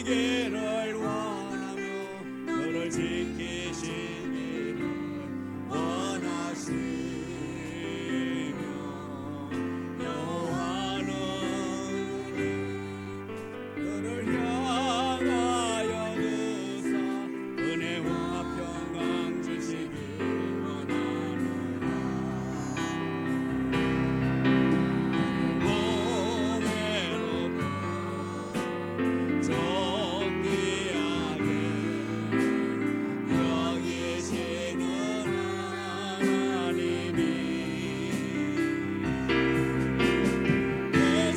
살기를 원하며 너를 지키시기를 원하시며 여호와는 너를 향하여 느사 은혜와 평강 주시기 원하노라. 보배롭고 정귀하게 여기시는 하나님이 내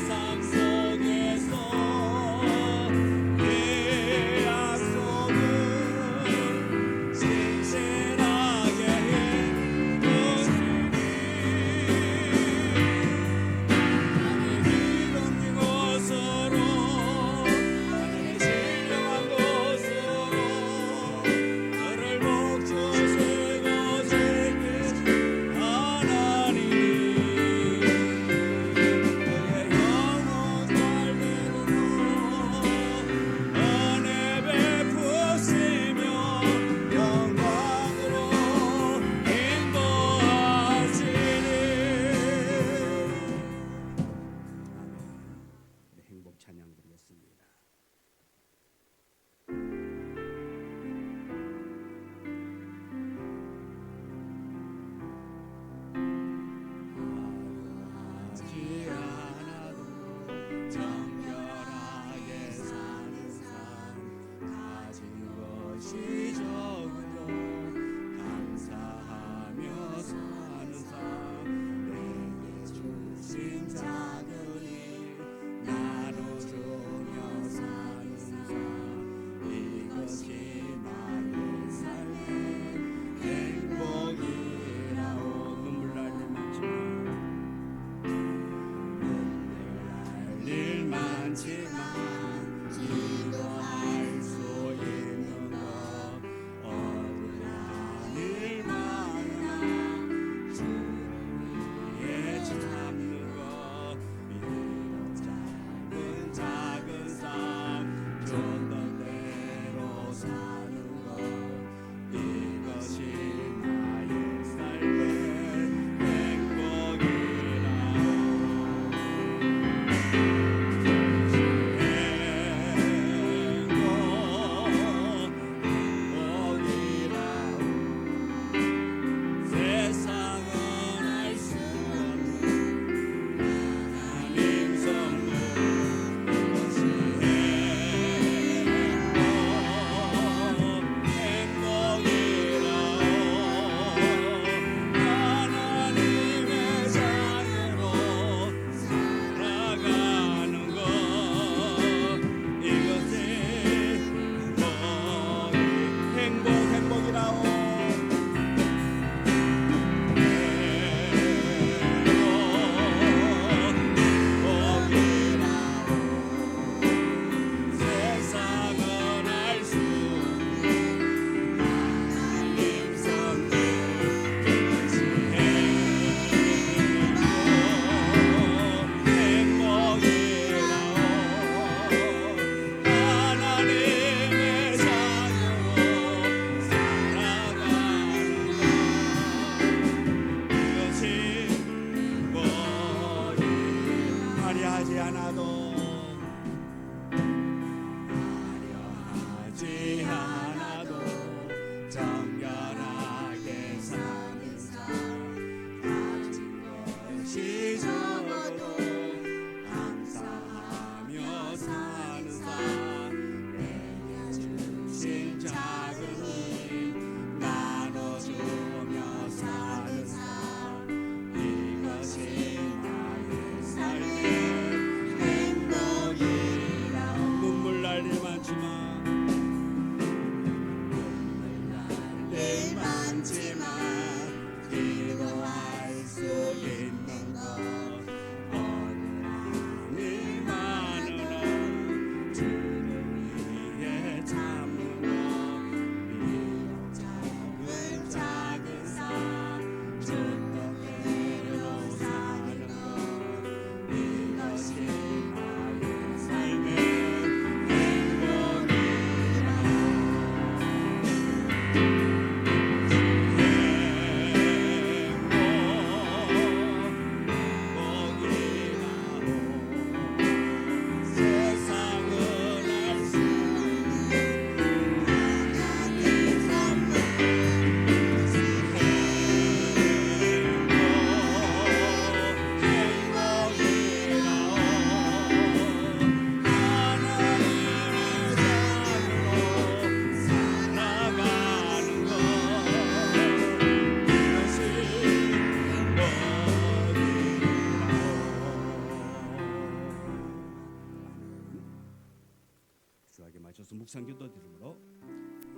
삶 속에서 내 약속을 신실하게 해주시니 믿은 곳으로 하나님의 신령한 곳으로 너를 목조시고 지키신 하나님이 너의 영혼 살기로 은혜 베푸시며 영광으로 인도하시니. 행복 찬양 드리겠습니다. 하지 않아도 정결하게 사는 삶 가진 것이 적어도 감사하며 사는 삶 내게 주신 작은 일 나눠주며 사는 삶 이것이 나의 삶의 행복이라오. 눈물 날 일 많지만 눈물 날 일 많지만 기도할 수 있는 것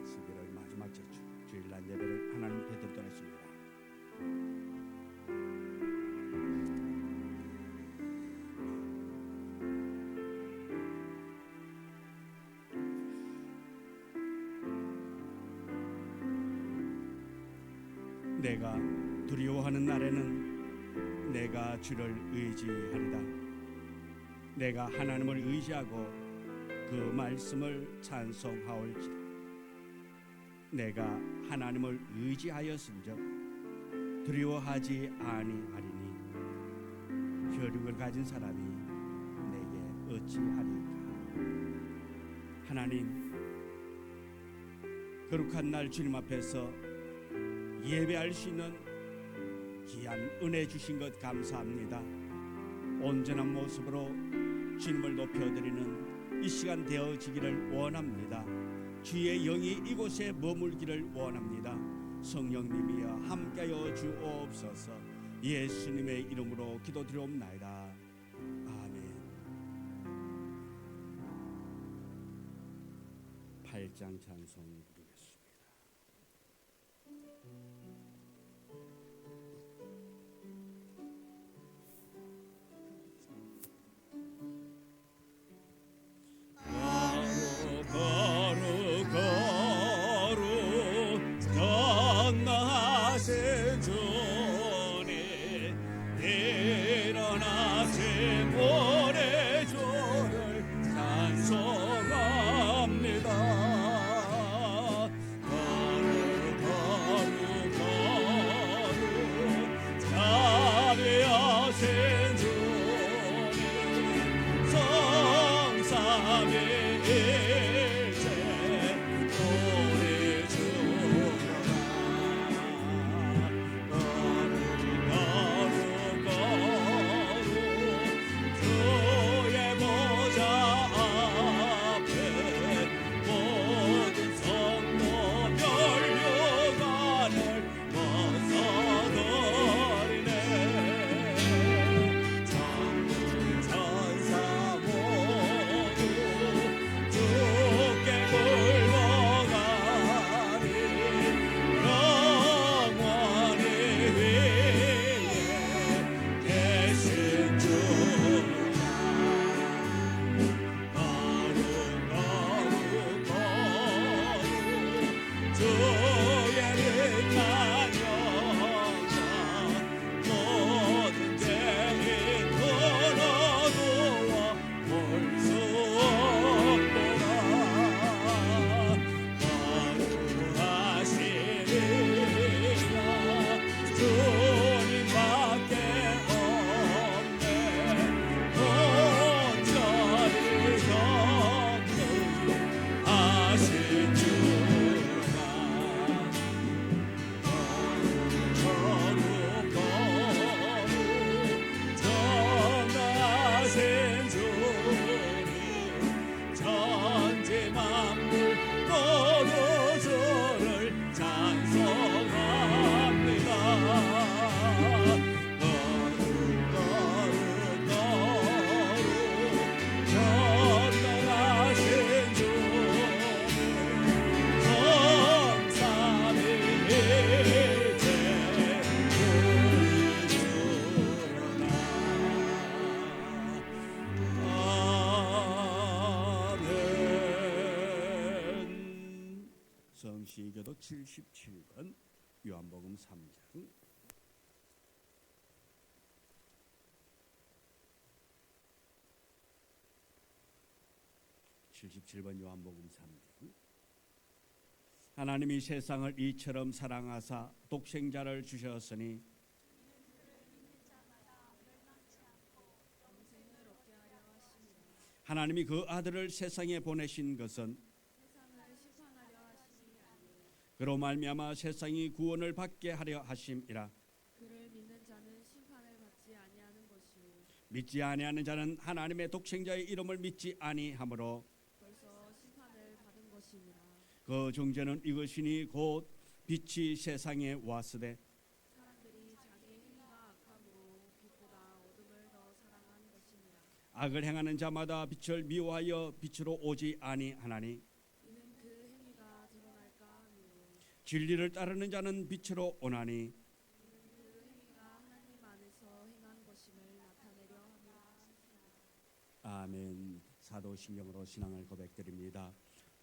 11월 마지막 주 주일날 예배를 하나님 되돌도록 하십니다. 내가 두려워하는 날에는 내가 주를 의지하리다. 내가 하나님을 의지하고 그 말씀을 찬송하올지라. 내가 하나님을 의지하였은즉 두려워하지 아니하리니 혈육을 가진 사람이 내게 어찌하리까. 하나님, 거룩한 날 주님 앞에서 예배할 수 있는 귀한 은혜 주신 것 감사합니다. 온전한 모습으로 주님을 높여드리는 이 시간 되어지기를 원합니다. 주의 영이 이곳에 머물기를 원합니다. 성령님이여 함께하여 주옵소서. 예수님의 이름으로 기도드리옵나이다. 아멘. 8장 찬송 부르겠습니다. 성시교독 77번 요한복음 3장 77번 요한복음 3장. 하나님이 세상을 이처럼 사랑하사 독생자를 주셨으니 하나님이 그 아들을 세상에 보내신 것은 그로 말미암아 세상이 구원을 받게 하려 하심이라. 그를 믿는 자는 심판을 받지 아니하는 것이요 믿지 아니하는 자는 하나님의 독생자의 이름을 믿지 아니하므로 벌써 심판을 받은 것이니라. 그 종제는 이것이니 곧 빛이 세상에 왔으되 사람들이 자기 행위가 악함으로 빛보다 어둠을 더 사랑한 것이니라. 악을 행하는 자마다 빛을 미워하여 빛으로 오지 아니하나니 이는 그 행위가 진리를 따르는 자는 빛으로 오나니 그 행위가 하나님 안에서 행한 것임을 나타내려 함이라. 아멘. 사도신경으로 신앙을 고백드립니다.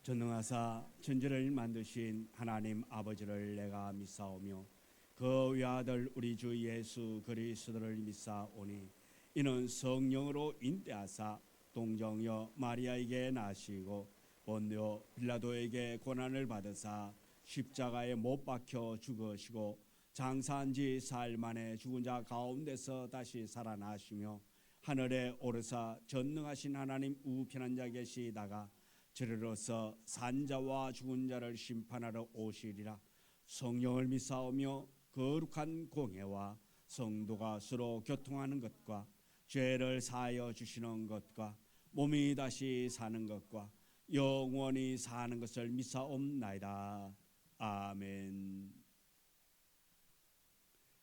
전능하사 천지를 만드신 하나님 아버지를 내가 믿사오며 그 외아들 우리 주 예수 그리스도를 믿사오니 이는 성령으로 인대하사 동정여 마리아에게 나시고 본요 빌라도에게 고난을 받으사 십자가에 못 박혀 죽으시고 장사한 지 사흘 만에 죽은 자 가운데서 다시 살아나시며 하늘에 오르사 전능하신 하나님 우편한 자 계시다가 저리로서 산자와 죽은 자를 심판하러 오시리라. 성령을 믿사오며 거룩한 공회와 성도가 서로 교통하는 것과 죄를 사하여 주시는 것과 몸이 다시 사는 것과 영원히 사는 것을 믿사옵나이다. 아멘.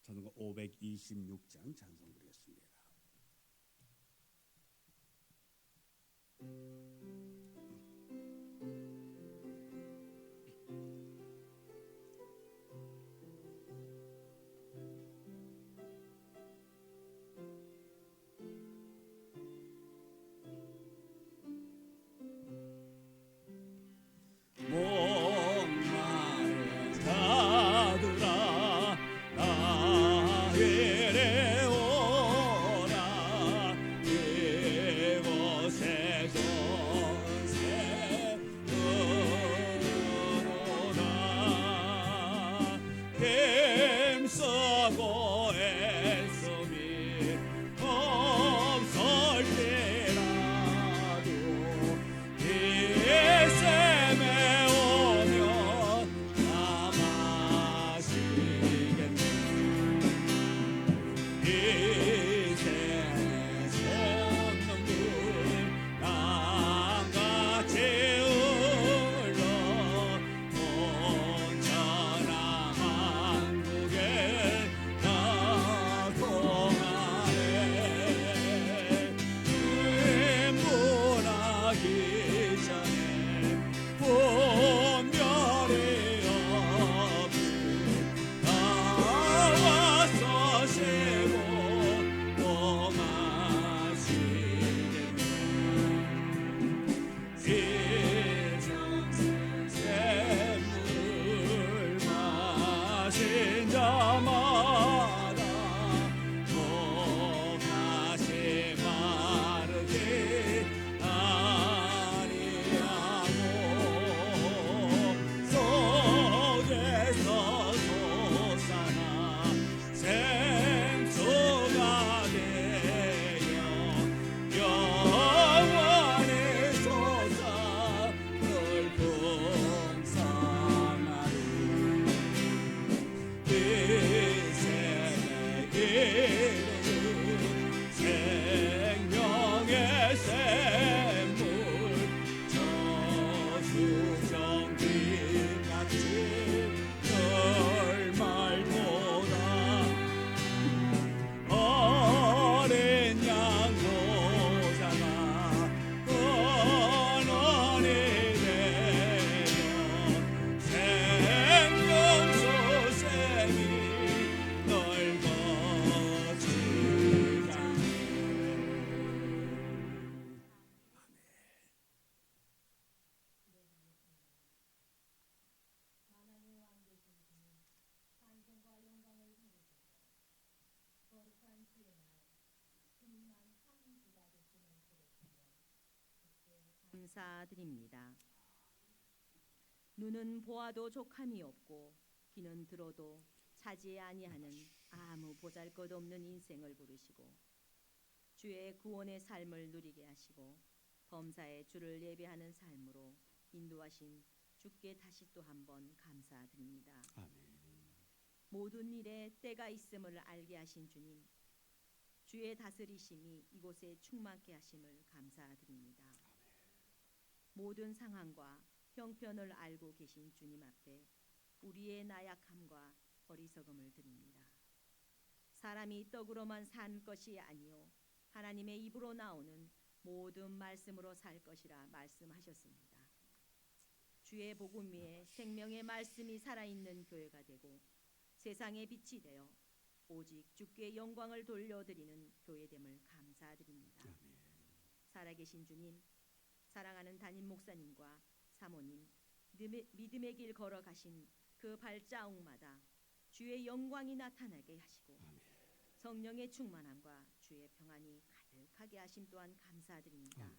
찬송가 526장 찬송 드리겠습니다. 목마른 자들아 나에게 오라. 이곳에 전세 들어오라. 힘쓰고 애쓰미 없을지라도 이 샘에 오면 다 마시겠네. 이제 솟는 물 강같이 흘러 온전한 한국에 나동하네. 분분하기 전에 분별이 없이 다 와서 쉬고 또 마시겠네. 샘물 마신 자마다 또 다시 마르지 아니하고 속에서 솟아나 생수가 되어 영원히 솟아 널 동상하리. 이 샘의 이름은 생명의 샘물 저수정빛같이 널말보다 어린 양 모자가 근원이 되어 생명수 샘이 널 거치잖네. 감사드립니다. 눈은 보아도 족함이 없고 귀는 들어도 차지 아니하는 아무 보잘것없는 인생을 부르시고 주의 구원의 삶을 누리게 하시고 범사의 주를 예배하는 삶으로 인도하신 주께 다시 또 한번 감사드립니다. 아멘. 모든 일에 때가 있음을 알게 하신 주님, 주의 다스리심이 이곳에 충만케 하심을 감사드립니다. 모든 상황과 형편을 알고 계신 주님 앞에 우리의 나약함과 어리석음을 드립니다. 사람이 떡으로만 산 것이 아니요 하나님의 입으로 나오는 모든 말씀으로 살 것이라 말씀하셨습니다. 주의 복음 위에 생명의 말씀이 살아있는 교회가 되고 세상의 빛이 되어 오직 주께 영광을 돌려드리는 교회됨을 감사드립니다. 살아계신 주님, 사랑하는 담임 목사님과 사모님, 믿음의 길 걸어가신 그 발자국마다 주의 영광이 나타나게 하시고 성령의 충만함과 주의 평안이 가득하게 하심 또한 감사드립니다.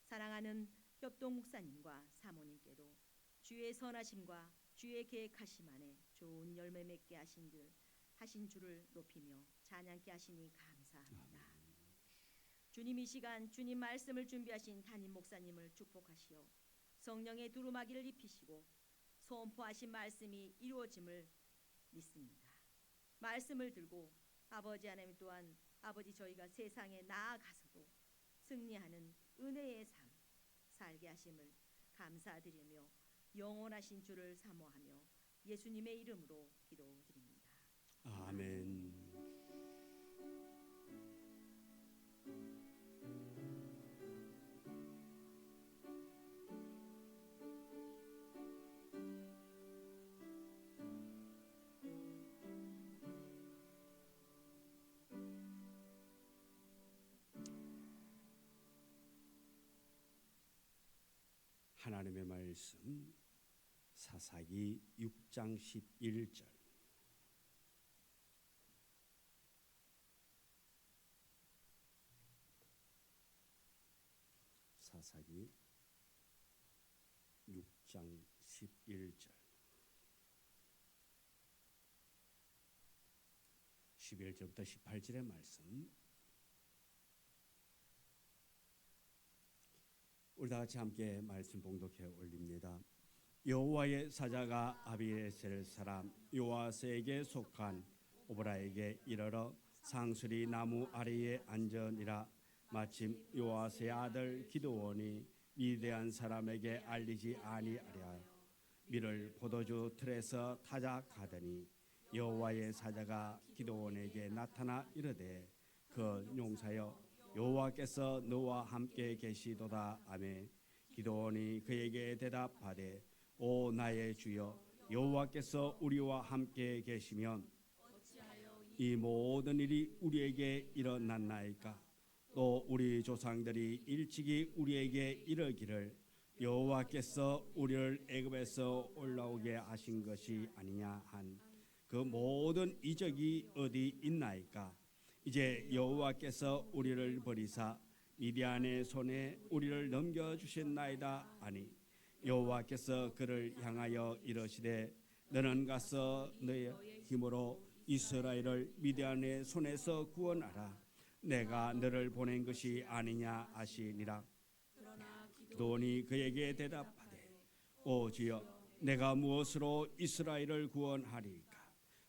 사랑하는 협동 목사님과 사모님께도 주의 선하심과 주의 계획하심 안에 좋은 열매 맺게 하신 주를 높이며 찬양케 하시니 감사합니다. 주님, 이 시간 주님 말씀을 준비하신 담임 목사님을 축복하시어 성령의 두루마기를 입히시고 선포하신 말씀이 이루어짐을 믿습니다. 말씀을 들고 아버지 하나님 또한 아버지 저희가 세상에 나아가서도 승리하는 은혜의 삶 살게 하심을 감사드리며 영원하신 주를 사모하며 예수님의 이름으로 기도드립니다. 아멘. 하나님의 말씀 사사기 6장 11절. 사사기 6장 11절. 11절부터 18절의 말씀. 우리 다 같이 함께 말씀 봉독해 올립니다. 여호와의 사자가 아비에셀 사람 요아스에게 속한 오브라에게 이르러 상수리 나무 아래에 앉으니라. 마침 요아스의 아들 기드온이 미디안 사람에게 알리지 아니하랴 밀을 포도주 틀에서 타자 가더니 여호와의 사자가 기드온에게 나타나 이르되 그 용사여 여호와께서 너와 함께 계시도다 하매 기드온이 그에게 대답하되 오 나의 주여 여호와께서 우리와 함께 계시면 이 모든 일이 우리에게 일어났나이까. 또 우리 조상들이 일찍이 우리에게 이르기를 여호와께서 우리를 애굽에서 올라오게 하신 것이 아니냐 한 그 모든 이적이 어디 있나이까. 이제 여호와께서 우리를 버리사 미디안의 손에 우리를 넘겨주셨나이다 하니 여호와께서 그를 향하여 이르시되 너는 가서 너의 힘으로 이스라엘을 미디안의 손에서 구원하라. 내가 너를 보낸 것이 아니냐 하시니라. 기드온이 그에게 대답하되 오 주여 내가 무엇으로 이스라엘을 구원하리까.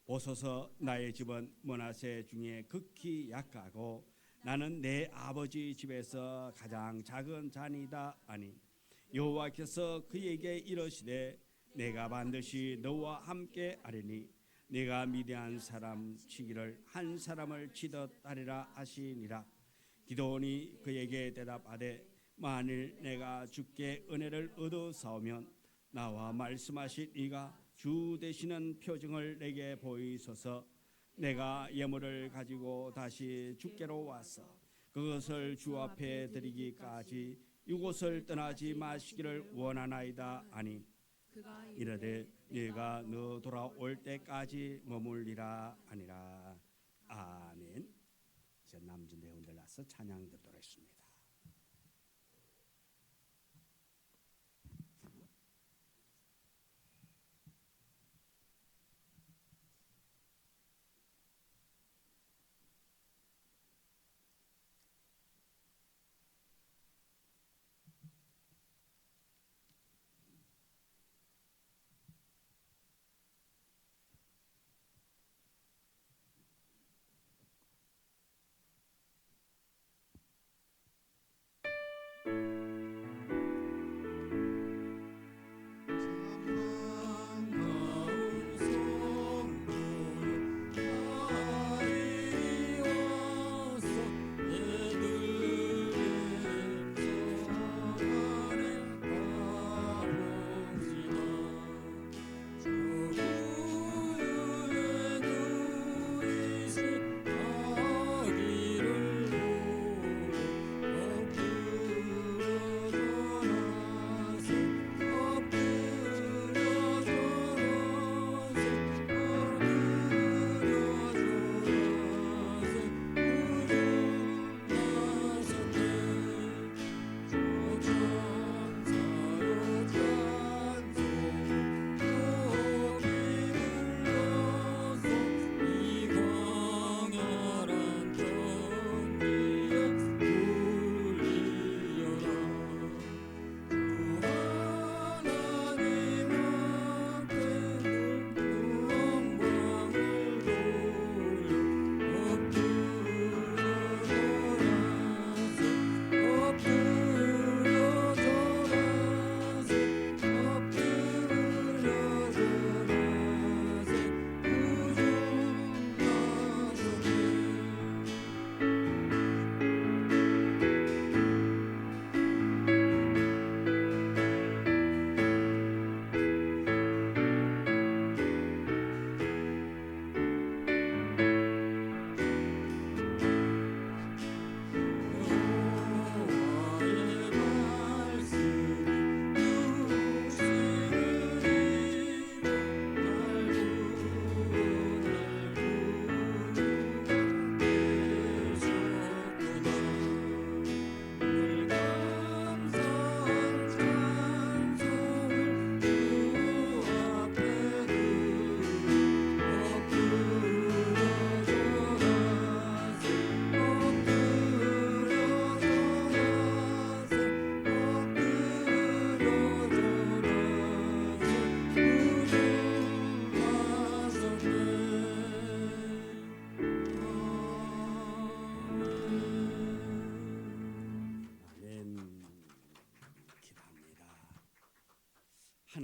보소서 나의 집은 므낫세 중에 극히 약하고 나는 내 아버지 집에서 가장 작은 자니이다 하니 여호와께서 그에게 이르시되 내가 반드시 너와 함께 하리니 네가 미디안 사람 치기를 한 사람을 치듯 하리라 하시니라. 기드온이 그에게 대답하되 만일 내가 주께 은혜를 얻어사오면 나와 말씀하신 이가 주 되시는 표징을 내게 보이소서. 내가 예물을 가지고 다시 주께로 와서 그것을 주 앞에 드리기까지 이곳을 떠나지 마시기를 원하나이다 하니 이르되 네가 너 돌아올 때까지 머물리라 하니라. 아멘. 이제 남진 대원들 나서 찬양 듣도록 하겠습니다.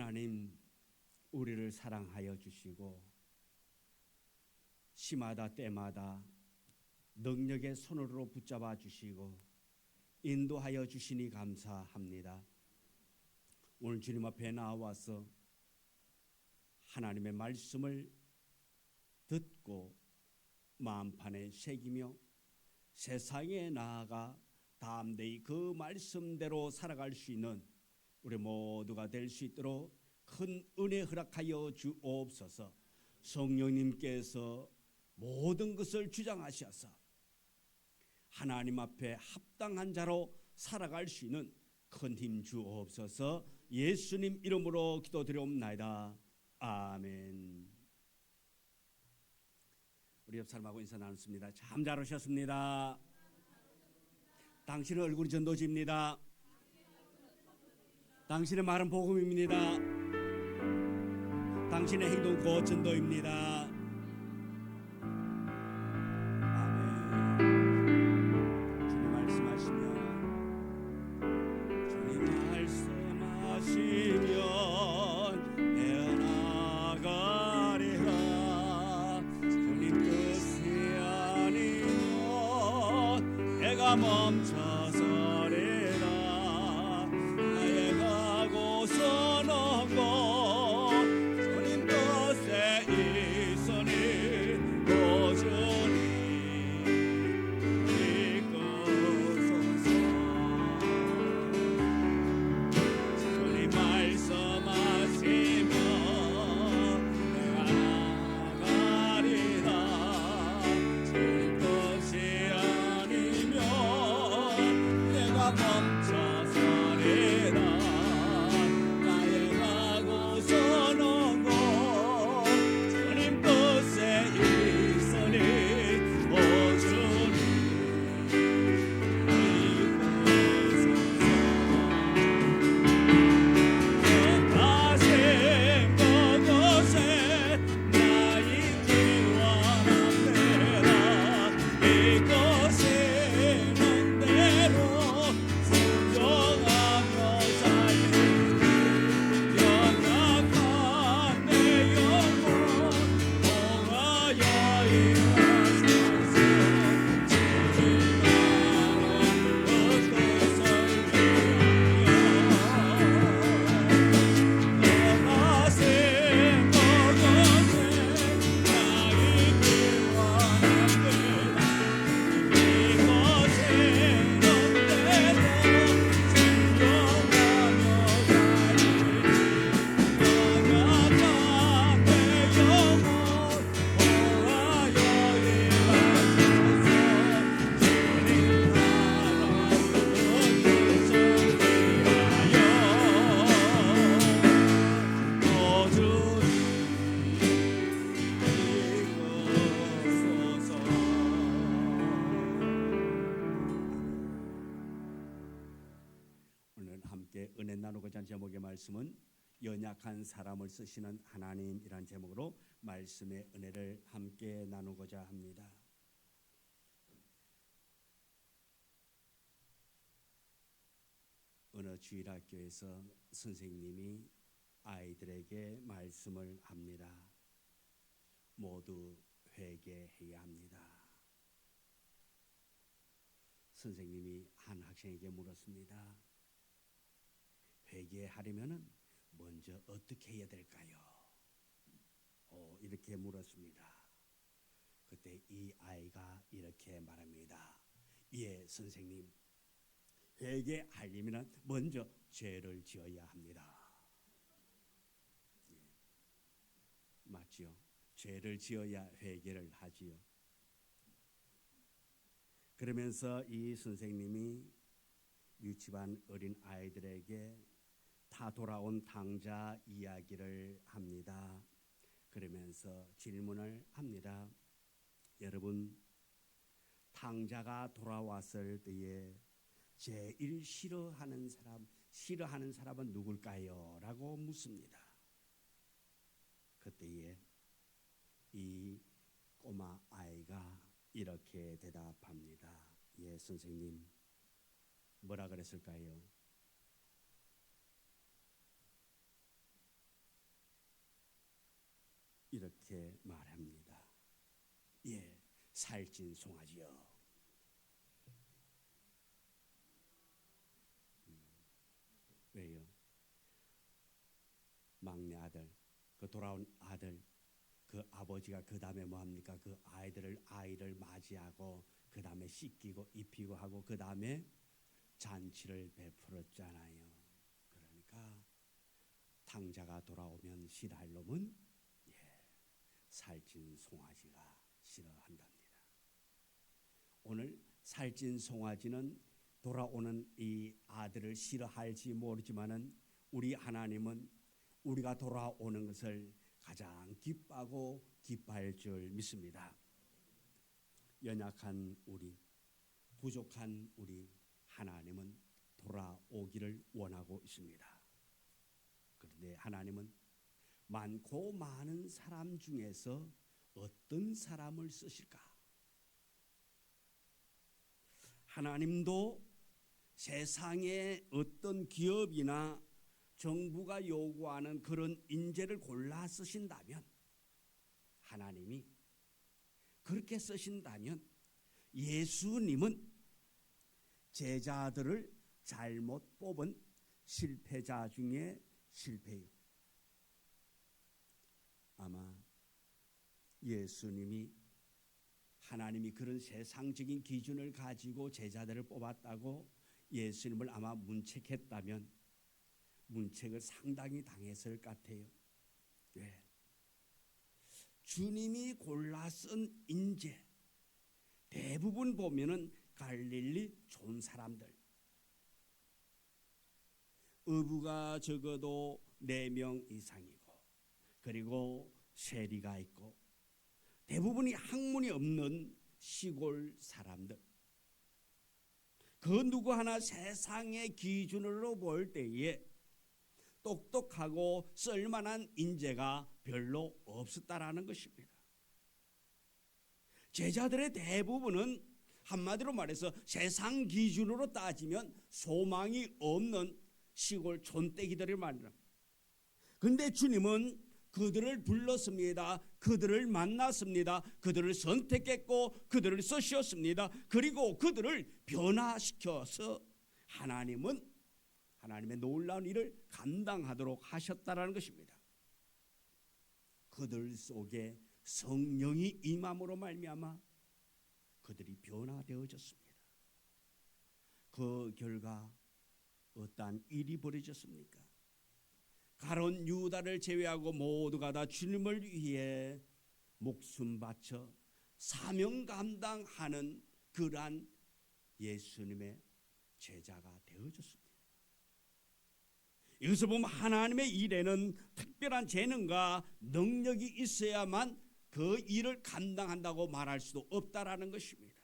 하나님 우리를 사랑하여 주시고 시마다 때마다 능력의 손으로 붙잡아 주시고 인도하여 주시니 감사합니다. 오늘 주님 앞에 나와서 하나님의 말씀을 듣고 마음판에 새기며 세상에 나아가 담대히 그 말씀대로 살아갈 수 있는 우리 모두가 될 수 있도록 큰 은혜 허락하여 주옵소서. 성령님께서 모든 것을 주장하셔서 하나님 앞에 합당한 자로 살아갈 수 있는 큰 힘 주옵소서. 예수님 이름으로 기도드리옵나이다. 아멘. 우리 옆 사람하고 인사 나눴습니다. 참 잘 오셨습니다. 당신의 얼굴이 전도지입니다. 당신의 말은 복음입니다. 당신의 행동 곧 전도입니다. 아멘. 주님 말씀하시면 헤어나가리라. 주님 뜻이 아니면 내가 멈춰서리라. 나의 가고서는 곳 주님 뜻에 있으니 꾸준히 이끄소서. 주님 말씀하시면 내가 나가리라. 주님 뜻이 아니면 내가 멈춰서리라. 나의 가고서는 곳 주님 뜻에 있으니 꾸준히 이끄소서. 다신 그곳에 나 있기 원합니다. 이곳에는 대로 순종하며 살리니 연약한 내 영혼 보하여 일하소서. 오늘 함께 은혜 나누고자 하는 제목의 말씀은 연약한 사람을 쓰시는 하나님이란 제목으로 말씀의 은혜를 함께 나누고자 합니다. 어느 주일학교에서 선생님이 아이들에게 말씀을 합니다. 모두 회개해야 합니다. 선생님이 한 학생에게 물었습니다. 회개하려면 먼저 어떻게 해야 될까요? 이렇게 물었습니다. 그때 이 아이가 이렇게 말합니다. 예, 선생님. 회개하려면 먼저 죄를 지어야 합니다. 예, 맞지요? 죄를 지어야 회개를 하지요. 그러면서 이 선생님이 유치반 어린 아이들에게 다 돌아온 탕자 이야기를 합니다. 그러면서 질문을 합니다. 여러분, 탕자가 돌아왔을 때에 제일 싫어하는 사람은 누굴까요? 라고 묻습니다. 그때에 이 꼬마 아이가 이렇게 대답합니다. 예, 선생님. 뭐라 그랬을까요? 이렇게 말합니다. 예, 살찐 송아지여. 왜요? 막내 아들, 그 돌아온 아들, 그 아버지가 그 다음에 뭐 합니까? 그 아이를 맞이하고 그 다음에 씻기고 입히고 하고 그 다음에 잔치를 베풀었잖아요. 그러니까 탕자가 돌아오면 싫어할 놈은 살찐 송아지가 싫어한답니다. 오늘 살찐 송아지는 돌아오는 이 아들을 싫어할지 모르지만은 우리 하나님은 우리가 돌아오는 것을 가장 기뻐하고 기뻐할 줄 믿습니다. 연약한 우리, 부족한 우리, 하나님은 돌아오기를 원하고 있습니다. 그런데 하나님은 많고 많은 사람 중에서 어떤 사람을 쓰실까? 하나님도 세상의 어떤 기업이나 정부가 요구하는 그런 인재를 골라 쓰신다면, 하나님이 그렇게 쓰신다면 예수님은 제자들을 잘못 뽑은 실패자 중에 실패요. 아마 예수님이 하나님이 그런 세상적인 기준을 가지고 제자들을 뽑았다고 예수님을 아마 문책했다면 문책을 상당히 당했을 것 같아요. 왜? 주님이 골라 쓴 인재 대부분 보면은 갈릴리 좋은 사람들, 어부가 적어도 4명 이상이고, 그리고 세리가 있고, 대부분이 학문이 없는 시골 사람들, 그 누구 하나 세상의 기준으로 볼 때에 똑똑하고 쓸만한 인재가 별로 없었다라는 것입니다. 제자들의 대부분은 한마디로 말해서 세상 기준으로 따지면 소망이 없는 시골 촌떼기들을 말합니다. 그런데 주님은 그들을 불렀습니다. 그들을 만났습니다. 그들을 선택했고 그들을 쓰셨습니다. 그리고 그들을 변화시켜서 하나님의 놀라운 일을 감당하도록 하셨다라는 것입니다. 그들 속에 성령이 임함으로 말미암아 그들이 변화되어졌습니다. 그 결과 어떠한 일이 벌어졌습니까? 가론 유다를 제외하고 모두가 다 주님을 위해 목숨 바쳐 사명 감당하는 그러한 예수님의 제자가 되어졌습니다. 여기서 보면 하나님의 일에는 특별한 재능과 능력이 있어야만 그 일을 감당한다고 말할 수도 없다라는 것입니다.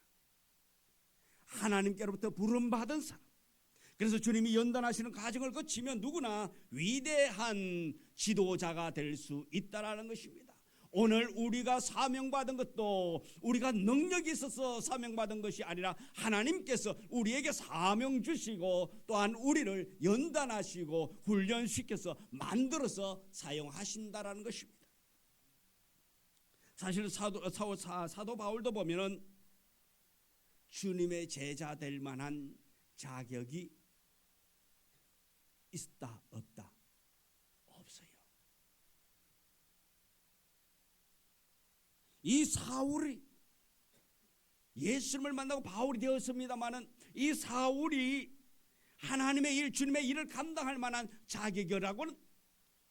하나님께로부터 부름받은 사람, 그래서 주님이 연단하시는 과정을 거치면 누구나 위대한 지도자가 될 수 있다라는 것입니다. 오늘 우리가 사명받은 것도 우리가 능력이 있어서 사명받은 것이 아니라 하나님께서 우리에게 사명 주시고 또한 우리를 연단하시고 훈련시켜서 만들어서 사용하신다라는 것입니다. 사실 사도 바울도 보면은 주님의 제자 될 만한 자격이 있다 없다? 없어요. 이 사울이 예수님을 만나고 바울이 되었습니다마는 이 사울이 하나님의 일, 주님의 일을 감당할 만한 자격이라고는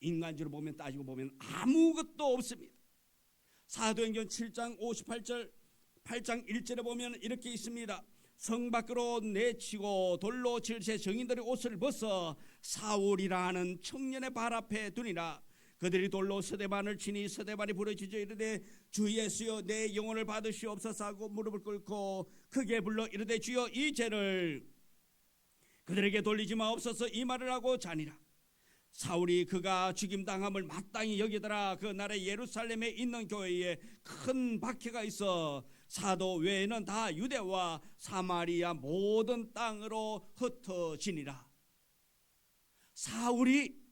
인간적으로 보면 따지고 보면 아무것도 없습니다. 사도행전 7장 58절 8장 1절에 보면 이렇게 있습니다. 성 밖으로 내치고 돌로 질세 정인들의 옷을 벗어 사울이라는 청년의 발 앞에 두니라. 그들이 돌로 스데반을 치니 스데반이 부르짖어 이르되 주 예수여 내 영혼을 받으시옵소서 하고 무릎을 꿇고 크게 불러 이르되 주여 이 죄를 그들에게 돌리지 마옵소서 이 말을 하고 자니라. 사울이 그가 죽임당함을 마땅히 여기더라. 그 날에 예루살렘에 있는 교회에 큰 박해가 있어 사도 외에는 다 유대와 사마리아 모든 땅으로 흩어지니라. 사울이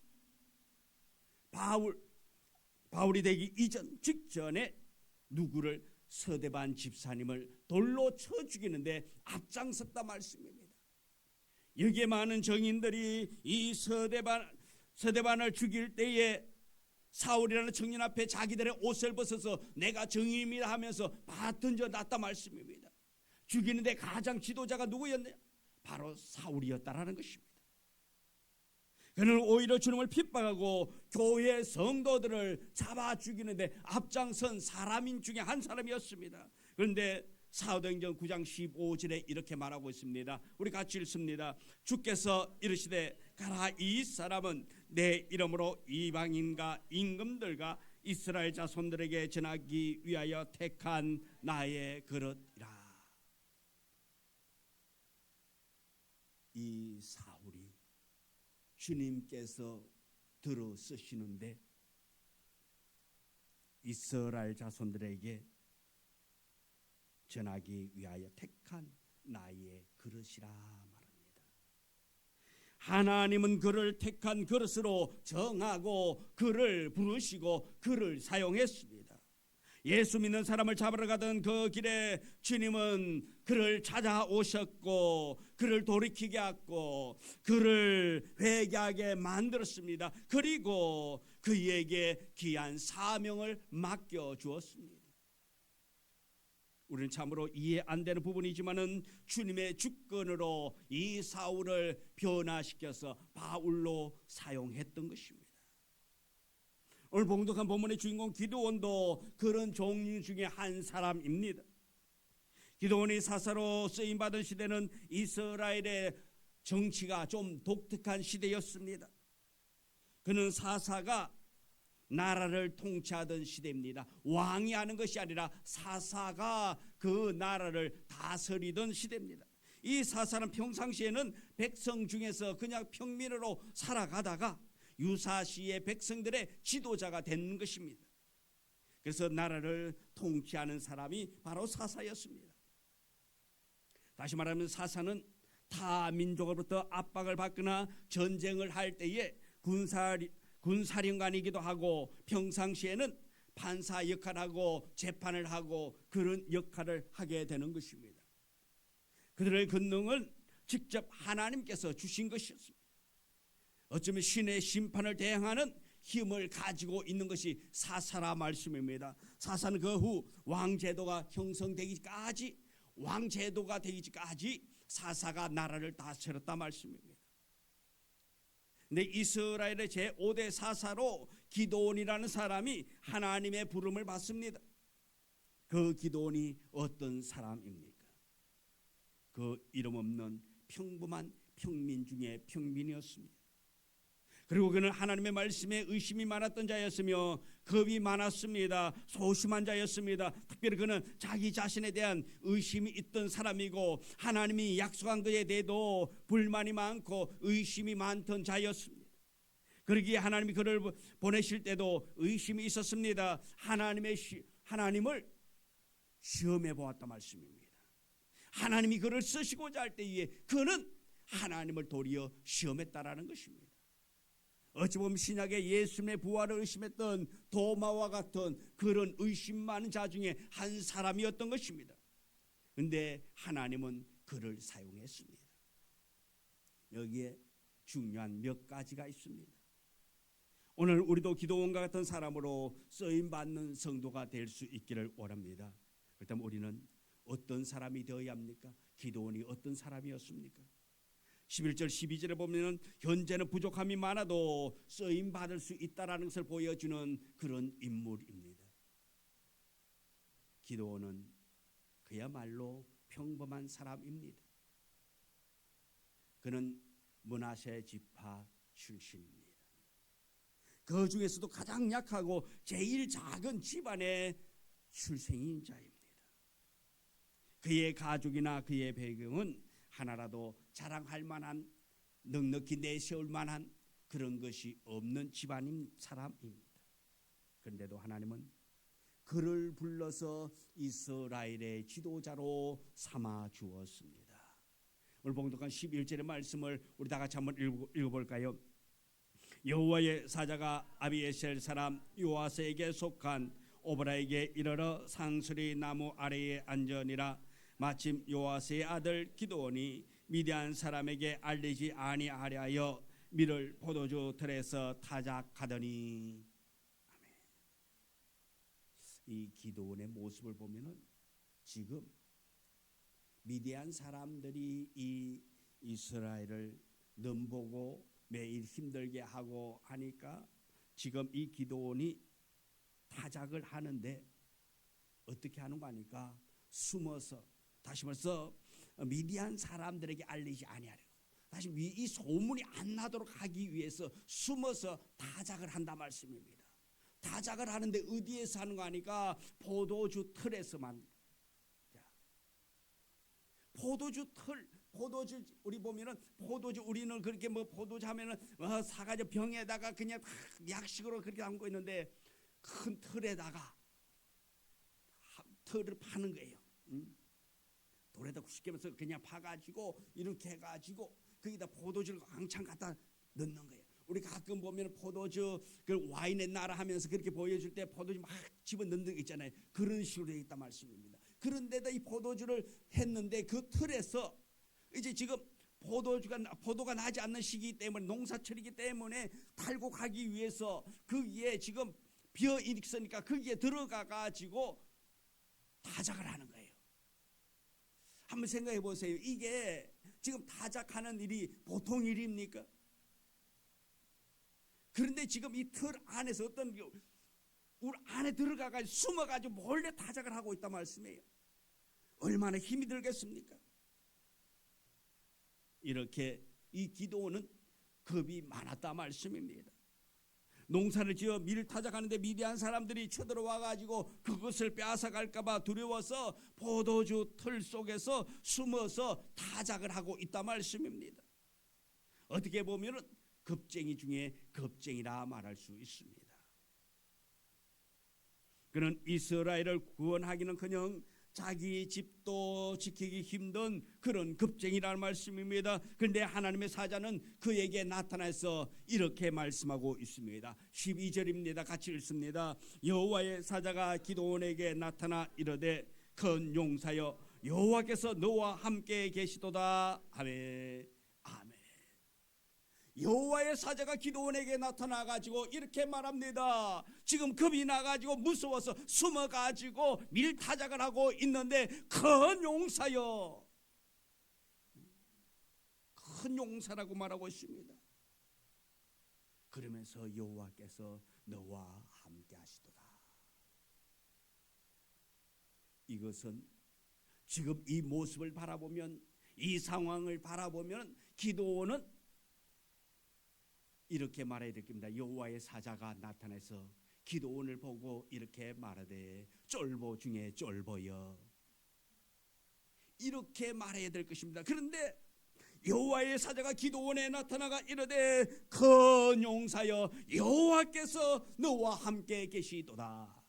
바울이 되기 이전 직전에 누구를 서대반 집사님을 돌로 쳐 죽이는데 앞장섰다 말씀입니다. 여기에 많은 정인들이 이 서대반을 죽일 때에 사울이라는 청년 앞에 자기들의 옷을 벗어서 내가 정인입니다 하면서 다 던져놨다 말씀입니다. 죽이는데 가장 지도자가 누구였냐? 바로 사울이었다라는 것입니다. 그는 오히려 주님을 핍박하고 교회 성도들을 잡아 죽이는데 앞장선 사람인 중에 한 사람이었습니다. 그런데 사도행전 9장 15절에 이렇게 말하고 있습니다. 우리 같이 읽습니다. 주께서 이르시되 가라, 이 사람은 내 이름으로 이방인과 임금들과 이스라엘 자손들에게 전하기 위하여 택한 나의 그릇이라. 이 사울이 주님께서 들어 쓰시는데 이스라엘 자손들에게 전하기 위하여 택한 나의 그릇이라 말합니다. 하나님은 그를 택한 그릇으로 정하고 그를 부르시고 그를 사용했습니다. 예수 믿는 사람을 잡으러 가던 그 길에 주님은 그를 찾아오셨고 그를 돌이키게 하고 그를 회개하게 만들었습니다. 그리고 그에게 귀한 사명을 맡겨주었습니다. 우리는 참으로 이해 안 되는 부분이지만은 주님의 주권으로 이 사울을 변화시켜서 바울로 사용했던 것입니다. 오늘 봉독한 본문의 주인공 기드온도 그런 종류 중에 한 사람입니다. 기드온이 사사로 쓰임받은 시대는 이스라엘의 정치가 좀 독특한 시대였습니다. 그는 사사가 나라를 통치하던 시대입니다. 왕이 하는 것이 아니라 사사가 그 나라를 다스리던 시대입니다. 이 사사는 평상시에는 백성 중에서 그냥 평민으로 살아가다가 유사시의 백성들의 지도자가 된 것입니다. 그래서 나라를 통치하는 사람이 바로 사사였습니다. 다시 말하면 사사는 타 민족으로부터 압박을 받거나 전쟁을 할 때에 군사령관이기도 하고 평상시에는 판사 역할하고 재판을 하고 그런 역할을 하게 되는 것입니다. 그들의 권능은 직접 하나님께서 주신 것이었습니다. 어쩌면 신의 심판을 대항하는 힘을 가지고 있는 것이 사사라 말씀입니다. 사사는 그 후 왕제도가 형성되기까지 사사가 나라를 다스렸다 말씀입니다. 근데 이스라엘의 제5대 사사로 기드온이라는 사람이 하나님의 부름을 받습니다. 그 기드온이 어떤 사람입니까? 그 이름 없는 평범한 평민 중에 평민이었습니다. 그리고 그는 하나님의 말씀에 의심이 많았던 자였으며 겁이 많았습니다. 소심한 자였습니다. 특별히 그는 자기 자신에 대한 의심이 있던 사람이고 하나님이 약속한 것에 대해도 불만이 많고 의심이 많던 자였습니다. 그러기에 하나님이 그를 보내실 때도 의심이 있었습니다. 하나님을 시험해 보았다 말씀입니다. 하나님이 그를 쓰시고자 할 때에 그는 하나님을 도리어 시험했다라는 것입니다. 어찌 보면 신약의 예수님의 부활을 의심했던 도마와 같은 그런 의심 많은 자 중에 한 사람이었던 것입니다. 그런데 하나님은 그를 사용했습니다. 여기에 중요한 몇 가지가 있습니다. 오늘 우리도 기드온과 같은 사람으로 쓰임받는 성도가 될 수 있기를 원합니다. 그렇다면 우리는 어떤 사람이 되어야 합니까? 기드온이 어떤 사람이었습니까? 11절 12절에 보면 현재는 부족함이 많아도 쓰임받을 수 있다는 것을 보여주는 그런 인물입니다. 기드온은 그야말로 평범한 사람입니다. 그는 므낫세 지파 출신입니다. 그 중에서도 가장 약하고 제일 작은 집안의 출생인 자입니다. 그의 가족이나 그의 배경은 하나라도 자랑할 만한, 넉넉히 내세울 만한 그런 것이 없는 집안인 사람입니다. 그런데도 하나님은 그를 불러서 이스라엘의 지도자로 삼아 주었습니다. 오늘 봉독한 11절의 말씀을 우리 다 같이 한번 읽어볼까요? 여호와의 사자가 아비에셀 사람 요아스에게 속한 오브라에게 이르러 상수리 나무 아래에 앉으니라. 마침 요아스의 아들 기드온이 미디안 사람에게 알리지 아니하려 밀을 포도주 틀에서 타작하더니. 아멘. 이 기드온의 모습을 보면은 지금 미디안 사람들이 이 이스라엘을 넘보고 매일 힘들게 하고 하니까 지금 이 기드온이 타작을 하는데 어떻게 하는 거 아니까 숨어서, 다시 말해서 미디안 사람들에게 알리지 아니하려, 다시 이 소문이 안 나도록 하기 위해서 숨어서 타작을 한다 말씀입니다. 타작을 하는데 어디에서 하는 거 아니까 포도주 틀에서만. 포도주 틀, 포도주 우리 보면은 포도주, 우리는 그렇게 뭐 포도주 하면은 사가지 병에다가 그냥 약식으로 그렇게 담고 있는데 큰 틀에다가 틀을 파는 거예요. 돌에다 쉽게 말해서 그냥 파가지고 이렇게 해가지고 거기다 포도주를 왕창 갖다 넣는 거예요. 우리 가끔 보면 포도주 그 와인의 나라 하면서 그렇게 보여줄 때 포도주 막 집어 넣는 거 있잖아요. 그런 식으로 되어 있단 말씀입니다. 그런데다 이 포도주를 했는데 그 틀에서 이제 지금 포도가 나지 않는 시기 때문에, 농사철이기 때문에 달고 가기 위해서 거기에 지금 비어 있으니까 거기에 들어가 가지고 타작을 하는 거예요. 한번 생각해 보세요. 이게 지금 타작하는 일이 보통 일입니까? 그런데 지금 이 틀 안에서 어떤 우리 안에 들어가가지고 숨어가지고 몰래 타작을 하고 있단 말씀이에요. 얼마나 힘이 들겠습니까? 이렇게 이 기드온은 겁이 많았다 말씀입니다. 농사를 지어 밀을 타작하는데 미디안 사람들이 쳐들어와 가지고 그것을 빼앗아갈까 봐 두려워서 포도주 틀 속에서 숨어서 타작을 하고 있다 말씀입니다. 어떻게 보면은 겁쟁이 중에 겁쟁이라 말할 수 있습니다. 그는 이스라엘을 구원하기는커녕 자기 집도 지키기 힘든 그런 겁쟁이라는 말씀입니다. 그런데 하나님의 사자는 그에게 나타나서 이렇게 말씀하고 있습니다. 12절입니다. 같이 읽습니다. 여호와의 사자가 기드온에게 나타나 이르되 큰 용사여 여호와께서 너와 함께 계시도다. 아멘. 아멘. 여호와의 사자가 기드온에게 나타나가지고 이렇게 말합니다. 지금 겁이 나가지고 무서워서 숨어가지고 밀타작을 하고 있는데 큰 용사여, 큰 용사라고 말하고 있습니다. 그러면서 여호와께서 너와 함께 하시도다. 이것은 지금 이 모습을 바라보면, 이 상황을 바라보면 기드온은 이렇게 말해야 될 겁니다. 여호와의 사자가 나타나서 기드온을 보고 이렇게 말하되 쫄보 중에 쫄보여, 이렇게 말해야 될 것입니다. 그런데 여호와의 사자가 기드온에 나타나가 이르되 큰 용사여 여호와께서 너와 함께 계시도다.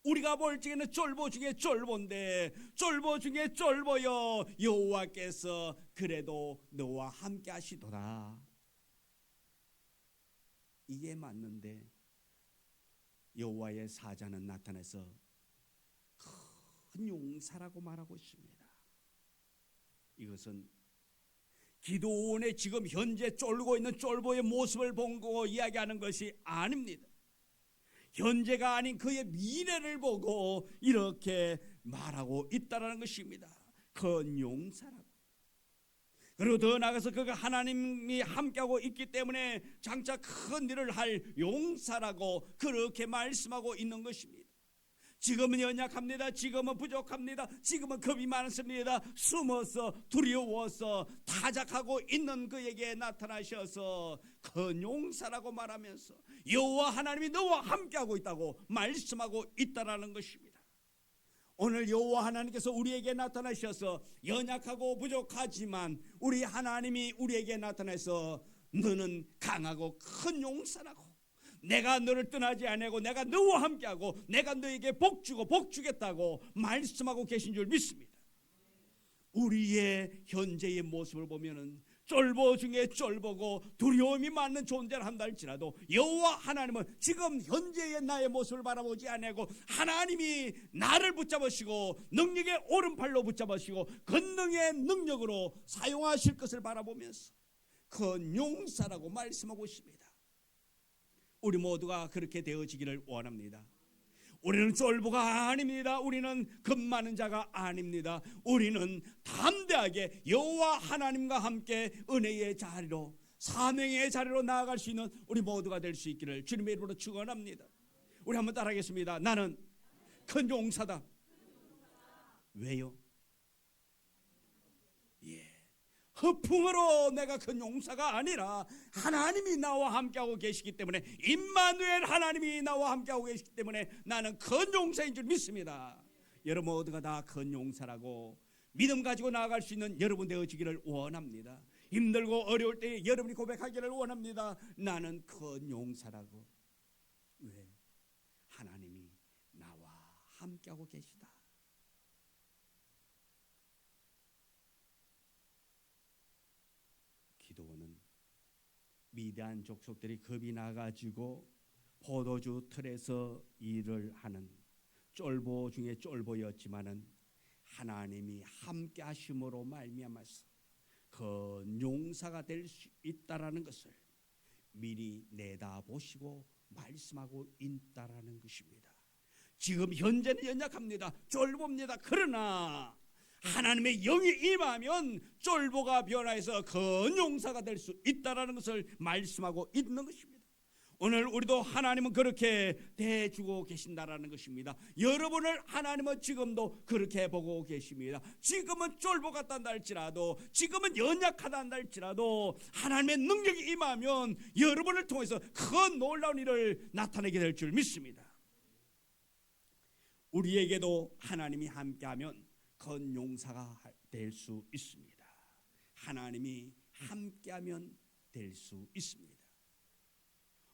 우리가 볼 적에는 쫄보 중에 쫄보인데 쫄보 중에 쫄보여 여호와께서 그래도 너와 함께 하시도다. 이게 맞는데 여호와의 사자는 나타나서 큰 용사라고 말하고 있습니다. 이것은 기드온의 지금 현재 쫄고 있는 쫄보의 모습을 보고 이야기하는 것이 아닙니다. 현재가 아닌 그의 미래를 보고 이렇게 말하고 있다는 것입니다. 큰 용사라고. 그리고 더 나아가서 그가 하나님이 함께하고 있기 때문에 장차 큰 일을 할 용사라고 그렇게 말씀하고 있는 것입니다. 지금은 연약합니다. 지금은 부족합니다. 지금은 겁이 많습니다. 숨어서 두려워서 타작하고 있는 그에게 나타나셔서 큰 용사라고 말하면서 여호와 하나님이 너와 함께하고 있다고 말씀하고 있다라는 것입니다. 오늘 여호와 하나님께서 우리에게 나타나셔서 연약하고 부족하지만 우리 하나님이 우리에게 나타나서 너는 강하고 큰 용사라고, 내가 너를 떠나지 아니하고 내가 너와 함께하고 내가 너에게 복주고 복주겠다고 말씀하고 계신 줄 믿습니다. 우리의 현재의 모습을 보면은 쫄보 중에 쫄보고 두려움이 많은 존재를 한다 할지라도 여호와 하나님은 지금 현재의 나의 모습을 바라보지 아니하고 하나님이 나를 붙잡으시고 능력의 오른팔로 붙잡으시고 권능의 능력으로 사용하실 것을 바라보면서 큰 용사라고 말씀하고 있습니다. 우리 모두가 그렇게 되어지기를 원합니다. 우리는 쫄보가 아닙니다. 우리는 겁 많은 자가 아닙니다. 우리는 담대하게 여호와 하나님과 함께 은혜의 자리로, 사명의 자리로 나아갈 수 있는 우리 모두가 될 수 있기를 주님의 이름으로 축원합니다. 우리 한번 따라하겠습니다. 나는 큰 용사다. 왜요? 허풍으로 내가 큰 용사가 아니라 하나님이 나와 함께하고 계시기 때문에, 임마누엘 하나님이 나와 함께하고 계시기 때문에 나는 큰 용사인 줄 믿습니다. 여러분 모두가 다 큰 용사라고 믿음 가지고 나아갈 수 있는 여러분 되어지기를 원합니다. 힘들고 어려울 때 여러분이 고백하기를 원합니다. 나는 큰 용사라고. 왜? 하나님이 나와 함께하고 계시다. 기도원은 미디안 족속들이 겁이 나가지고 포도주 틀에서 일을 하는 쫄보 중에 쫄보였지만은 하나님이 함께 하심으로 말미암아서 큰 용사가 될 수 있다라는 것을 미리 내다보시고 말씀하고 있다라는 것입니다. 지금 현재는 연약합니다. 쫄보입니다. 그러나 하나님의 영이 임하면 쫄보가 변화해서 큰 용사가 될 수 있다라는 것을 말씀하고 있는 것입니다. 오늘 우리도 하나님은 그렇게 대해주고 계신다라는 것입니다. 여러분을 하나님은 지금도 그렇게 보고 계십니다. 지금은 쫄보 같단다 할지라도, 지금은 연약하다 한다 할지라도 하나님의 능력이 임하면 여러분을 통해서 큰 놀라운 일을 나타내게 될 줄 믿습니다. 우리에게도 하나님이 함께하면 큰 용사가 될 수 있습니다. 하나님이 함께하면 될 수 있습니다.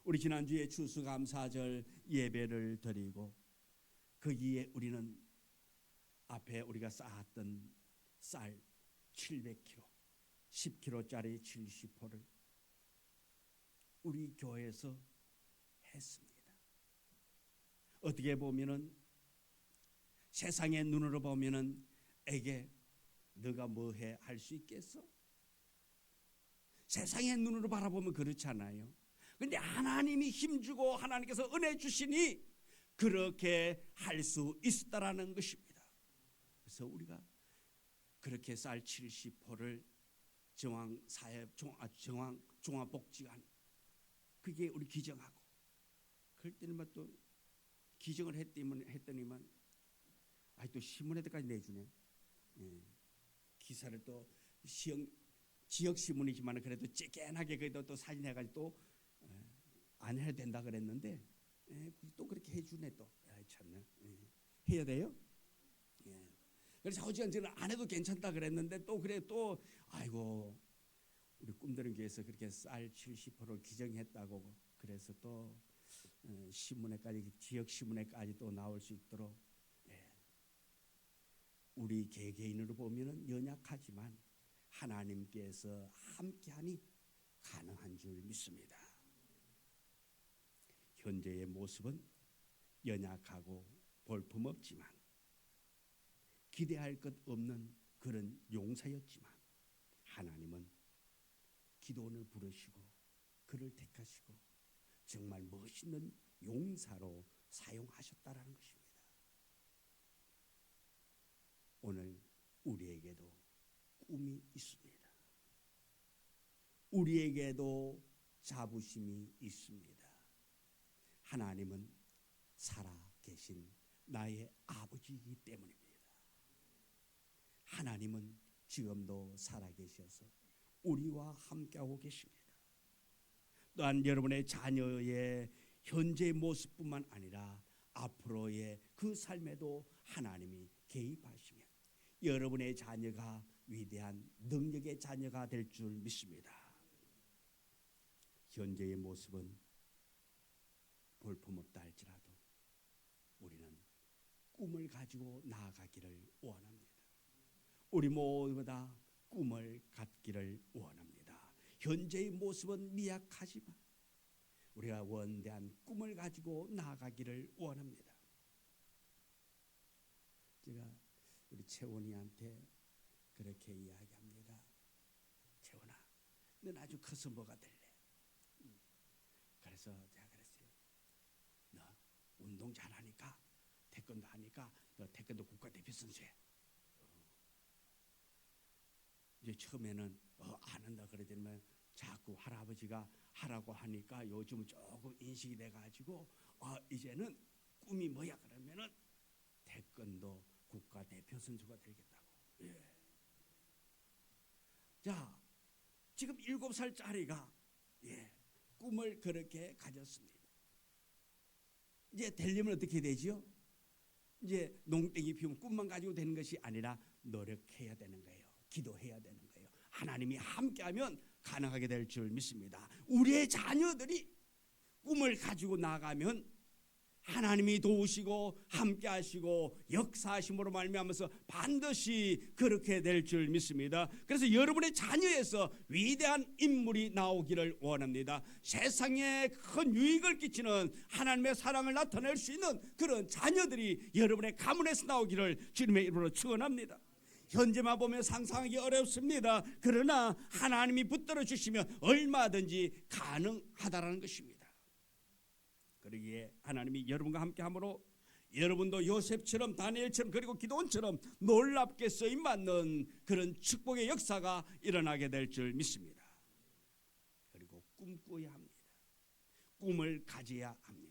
우리 지난주에 추수감사절 예배를 드리고 거기에 우리는 앞에 우리가 쌓았던 쌀 700kg, 10kg짜리 70포를 우리 교회에서 했습니다. 어떻게 보면은 세상의 눈으로 보면은 에게 너가 뭐해 할 수 있겠어? 세상의 눈으로 바라보면 그렇잖아요. 그런데 하나님이 힘주고 하나님께서 은혜 주시니 그렇게 할 수 있었다라는 것입니다. 그래서 우리가 그렇게 쌀 70포를 종합복지관 그게 우리 기정하고, 그럴 때는 또 기정을 했더니만 또 신문에까지 내주네. 기사를 또 지역 신문이지만 그래도 쬐끈하게 그래도 또 사진해가지고 또 안 해도 된다 그랬는데 또 그렇게 해주네. 또 참나 해야 돼요. 그래서 어지간 저는 안 해도 괜찮다 그랬는데 또 그래 또 아이고 우리 꿈드는 교회에서 그렇게 쌀 70%를 기정했다고 그래서 또 신문에까지, 지역 신문에까지 또 나올 수 있도록, 우리 개개인으로 보면은 연약하지만 하나님께서 함께하니 가능한 줄 믿습니다. 현재의 모습은 연약하고 볼품없지만 기대할 것 없는 그런 용사였지만 하나님은 기도원을 부르시고 그를 택하시고 정말 멋있는 용사로 사용하셨다라는 것입니다. 오늘 우리에게도 꿈이 있습니다. 우리에게도 자부심이 있습니다. 하나님은 살아계신 나의 아버지이기 때문입니다. 하나님은 지금도 살아계셔서 우리와 함께하고 계십니다. 또한 여러분의 자녀의 현재 모습뿐만 아니라 앞으로의 그 삶에도 하나님이 개입하시면 여러분의 자녀가 위대한 능력의 자녀가 될 줄 믿습니다. 현재의 모습은 볼품없다 할지라도 우리는 꿈을 가지고 나아가기를 원합니다. 우리 모두 다 꿈을 갖기를 원합니다. 현재의 모습은 미약하지만 우리가 원대한 꿈을 가지고 나아가기를 원합니다. 제가 우리 채원이한테 그렇게 이야기합니다. 채원아, 넌 아주 커서 뭐가 될래? 그래서 제가 그랬어요. 너 운동 잘하니까, 태권도 하니까 너 태권도 국가대표 선수해. 이제 처음에는 안 한다 그러더니만 자꾸 할아버지가 하라고 하니까 요즘 조금 인식이 돼가지고 이제는 꿈이 뭐야 그러면은 태권도 국가대표 선수가 되겠다고. 예. 자, 지금 7살짜리가 꿈을 그렇게 가졌습니다. 이제 되려면 어떻게 되지요? 이제 농땡이 피우면 꿈만 가지고 되는 것이 아니라 노력해야 되는 거예요. 기도해야 되는 거예요. 하나님이 함께하면 가능하게 될 줄 믿습니다. 우리의 자녀들이 꿈을 가지고 나가면 하나님이 도우시고 함께하시고 역사하심으로 말미암아서 반드시 그렇게 될 줄 믿습니다. 그래서 여러분의 자녀에서 위대한 인물이 나오기를 원합니다. 세상에 큰 유익을 끼치는 하나님의 사랑을 나타낼 수 있는 그런 자녀들이 여러분의 가문에서 나오기를 주님의 이름으로 축원합니다. 현재만 보면 상상하기 어렵습니다. 그러나 하나님이 붙들어 주시면 얼마든지 가능하다라는 것입니다. 그러기에 하나님이 여러분과 함께함으로 여러분도 요셉처럼 다니엘처럼 그리고 기도원처럼 놀랍게 쓰임받는 그런 축복의 역사가 일어나게 될 줄 믿습니다. 그리고 꿈꿔야 합니다. 꿈을 가져야 합니다.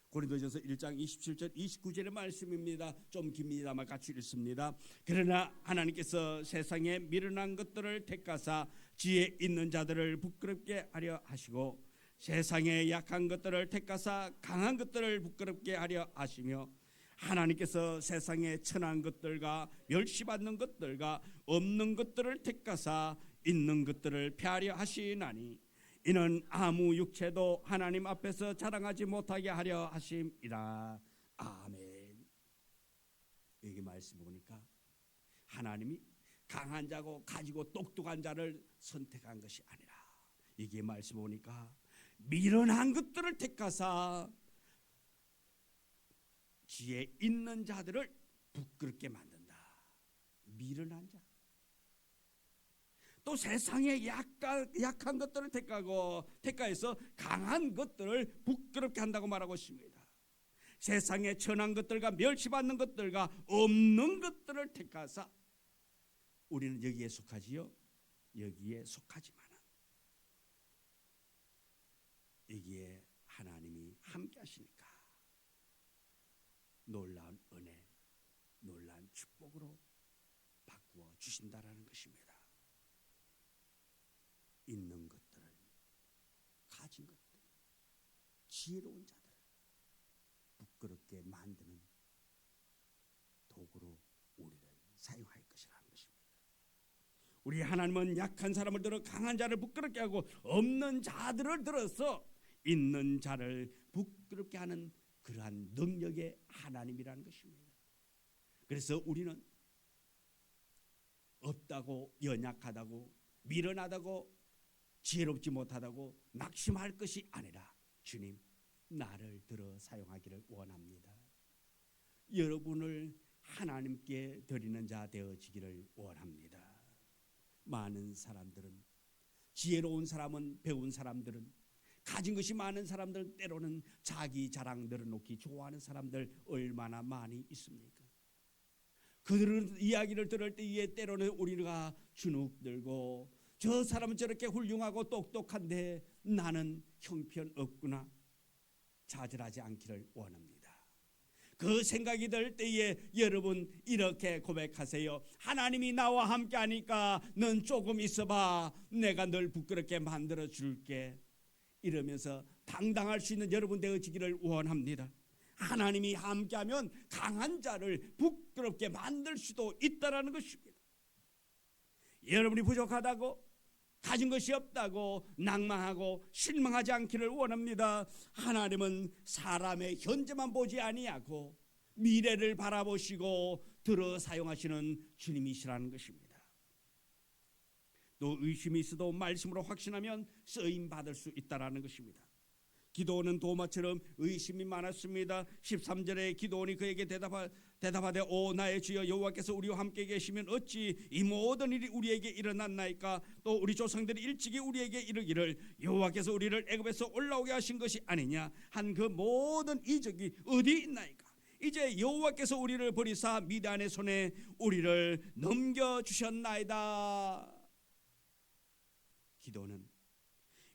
고린도전서 1장 27절 29절의 말씀입니다. 좀 깁니다만 같이 읽습니다. 그러나 하나님께서 세상에 미련한 것들을 택하사 지혜 있는 자들을 부끄럽게 하려 하시고 세상에 약한 것들을 택하사 강한 것들을 부끄럽게 하려 하시며 하나님께서 세상에 천한 것들과 멸시받는 것들과 없는 것들을 택하사 있는 것들을 폐하려 하시나니 이는 아무 육체도 하나님 앞에서 자랑하지 못하게 하려 하심이라. 아멘. 여기 말씀 보니까 하나님이 강한 자고 가지고 똑똑한 자를 선택한 것이 아니라 이게 말씀 보니까 미련한 것들을 택하사 지혜 있는 자들을 부끄럽게 만든다. 미련한 자. 또 세상에 약한 것들을 택하여서 강한 것들을 부끄럽게 한다고 말하고 있습니다. 세상에 천한 것들과 멸시받는 것들과 없는 것들을 택하사 우리는 여기에 속하지요? 여기에 속하지만 여기에 하나님이 함께 하시니까 놀라운 은혜, 놀라운 축복으로 바꾸어 주신다라는 것입니다. 있는 것들을, 가진 것들, 지혜로운 자들을 부끄럽게 만드는 도구로 우리를 사용할 것이라는 것입니다. 우리 하나님은 약한 사람을 들어 강한 자를 부끄럽게 하고 없는 자들을 들어서 있는 자를 부끄럽게 하는 그러한 능력의 하나님이라는 것입니다. 그래서 우리는 없다고 연약하다고 미련하다고 지혜롭지 못하다고 낙심할 것이 아니라 주님 나를 들어 사용하기를 원합니다. 여러분을 하나님께 드리는 자 되어지기를 원합니다. 많은 사람들은 지혜로운 사람은 배운 사람들은 가진 것이 많은 사람들 때로는 자기 자랑 늘어놓기 좋아하는 사람들 얼마나 많이 있습니까? 그들은 이야기를 들을 때에 때로는 우리가 주눅들고 저 사람은 저렇게 훌륭하고 똑똑한데 나는 형편없구나 좌절하지 않기를 원합니다. 그 생각이 들 때에 여러분 이렇게 고백하세요. 하나님이 나와 함께 하니까 넌 조금 있어봐. 내가 널 부끄럽게 만들어 줄게. 이러면서 당당할 수 있는 여러분 되어지기를 원합니다. 하나님이 함께하면 강한 자를 부끄럽게 만들 수도 있다라는 것입니다. 여러분이 부족하다고 가진 것이 없다고 낭망하고 실망하지 않기를 원합니다. 하나님은 사람의 현재만 보지 아니하고 미래를 바라보시고 들어 사용하시는 주님이시라는 것입니다. 또 의심이 있어도 말씀으로 확신하면 쓰임 받을 수 있다라는 것입니다. 기도원은 도마처럼 의심이 많았습니다. 13절에 기도원이 그에게 대답하되 오 나의 주여 여호와께서 우리와 함께 계시면 어찌 이 모든 일이 우리에게 일어났나이까? 또 우리 조상들이 일찍이 우리에게 이르기를 여호와께서 우리를 애굽에서 올라오게 하신 것이 아니냐 한 그 모든 이적이 어디 있나이까? 이제 여호와께서 우리를 버리사 미디안의 손에 우리를 넘겨주셨나이다. 기도는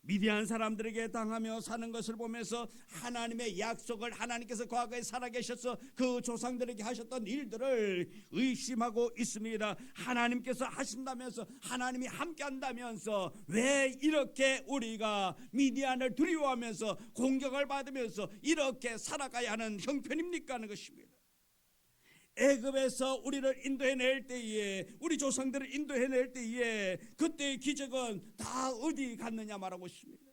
미디안 사람들에게 당하며 사는 것을 보면서 하나님의 약속을, 하나님께서 과거에 살아계셔서 그 조상들에게 하셨던 일들을 의심하고 있습니다. 하나님께서 하신다면서, 하나님이 함께한다면서 왜 이렇게 우리가 미디안을 두려워하면서 공격을 받으면서 이렇게 살아가야 하는 형편입니까 하는 것입니다. 애굽에서 우리를 인도해낼 때에, 우리 조상들을 인도해낼 때에 그때의 기적은 다 어디 갔느냐 말하고 있습니다.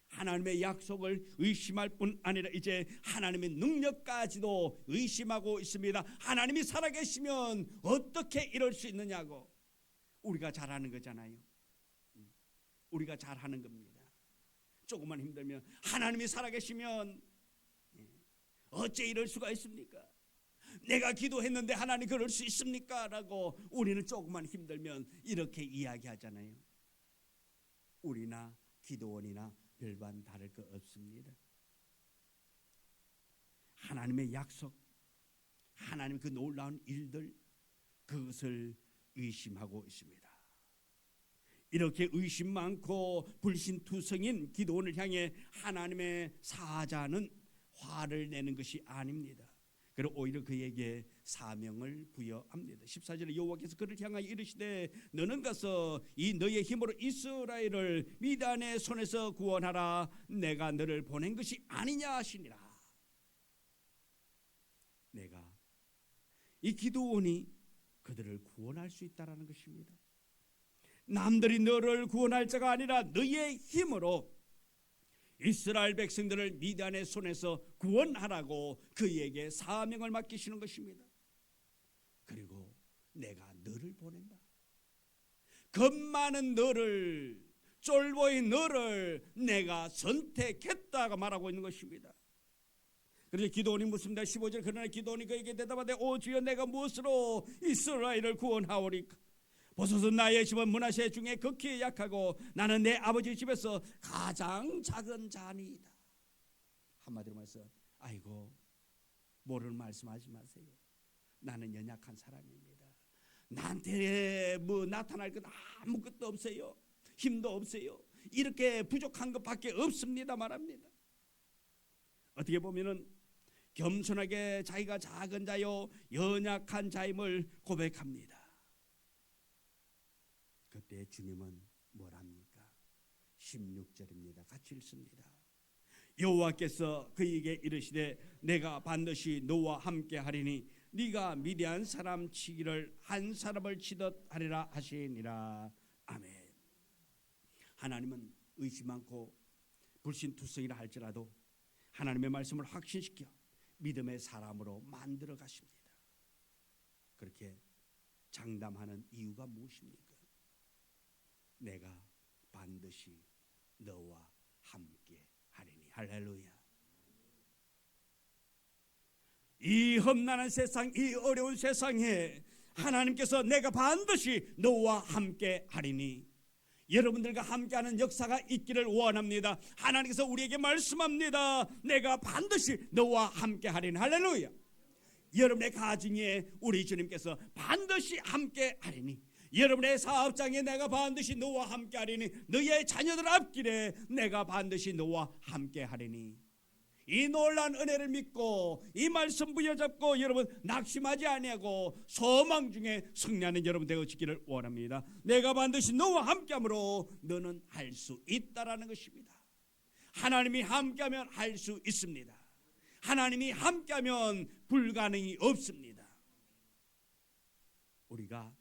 하나님의 약속을 의심할 뿐 아니라 이제 하나님의 능력까지도 의심하고 있습니다. 하나님이 살아계시면 어떻게 이럴 수 있느냐고. 우리가 잘하는 거잖아요. 우리가 잘하는 겁니다. 조금만 힘들면 하나님이 살아계시면 어째 이럴 수가 있습니까? 내가 기도했는데 하나님 그럴 수 있습니까? 라고 우리는 조금만 힘들면 이렇게 이야기하잖아요. 우리나 기도원이나 별반 다를 거 없습니다. 하나님의 약속, 하나님 그 놀라운 일들, 그것을 의심하고 있습니다. 이렇게 의심 많고 불신투성인 기도원을 향해 하나님의 사자는 화를 내는 것이 아닙니다. 그리고 오히려 그에게 사명을 부여합니다. 14절에 여호와께서 그를 향하여 이르시되 너는 가서 이 너의 힘으로 이스라엘을 미디안의 손에서 구원하라. 내가 너를 보낸 것이 아니냐 하시니라. 내가 이 기도원이 그들을 구원할 수 있다라는 것입니다. 남들이 너를 구원할 자가 아니라 너의 힘으로 이스라엘 백성들을 미디안의 손에서 구원하라고 그에게 사명을 맡기시는 것입니다. 그리고 내가 너를 보낸다. 겁 많은 너를, 쫄보인 너를 내가 선택했다고 말하고 있는 것입니다. 그래서 기도원이 묻습니다. 15절 그러나 기도원이 그에게 대답하되 오 주여 내가 무엇으로 이스라엘을 구원하오리까? 보소서 나의 집은 므낫세 중에 극히 약하고 나는 내 아버지 집에서 가장 작은 자니이다. 한마디로 말해서 아이고 모르는 말씀하지 마세요. 나는 연약한 사람입니다. 나한테 뭐 나타날 것 아무것도 없어요. 힘도 없어요. 이렇게 부족한 것밖에 없습니다 말합니다. 어떻게 보면은 겸손하게 자기가 작은 자요 연약한 자임을 고백합니다. 그때 주님은 뭐랍니까? 16절입니다. 같이 읽습니다. 여호와께서 그에게 이르시되 내가 반드시 너와 함께 하리니 네가 미디안 사람 치기를 한 사람을 치듯 하리라 하시니라. 아멘. 하나님은 의심 많고 불신투성이라 할지라도 하나님의 말씀을 확신시켜 믿음의 사람으로 만들어 가십니다. 그렇게 장담하는 이유가 무엇입니까? 내가 반드시 너와 함께 하리니. 할렐루야. 이 험난한 세상, 이 어려운 세상에 하나님께서 내가 반드시 너와 함께 하리니 여러분들과 함께하는 역사가 있기를 원합니다. 하나님께서 우리에게 말씀합니다. 내가 반드시 너와 함께 하리니. 할렐루야. 여러분의 가정에 우리 주님께서 반드시 함께 하리니, 여러분의 사업장에 내가 반드시 너와 함께 하리니, 너의 자녀들 앞길에 내가 반드시 너와 함께 하리니, 이 놀라운 은혜를 믿고 이 말씀 부여잡고 여러분 낙심하지 아니하고 소망 중에 승리하는 여러분 되어지기를 원합니다. 내가 반드시 너와 함께함으로 너는 할 수 있다라는 것입니다. 하나님이 함께하면 할 수 있습니다. 하나님이 함께하면 불가능이 없습니다. 우리가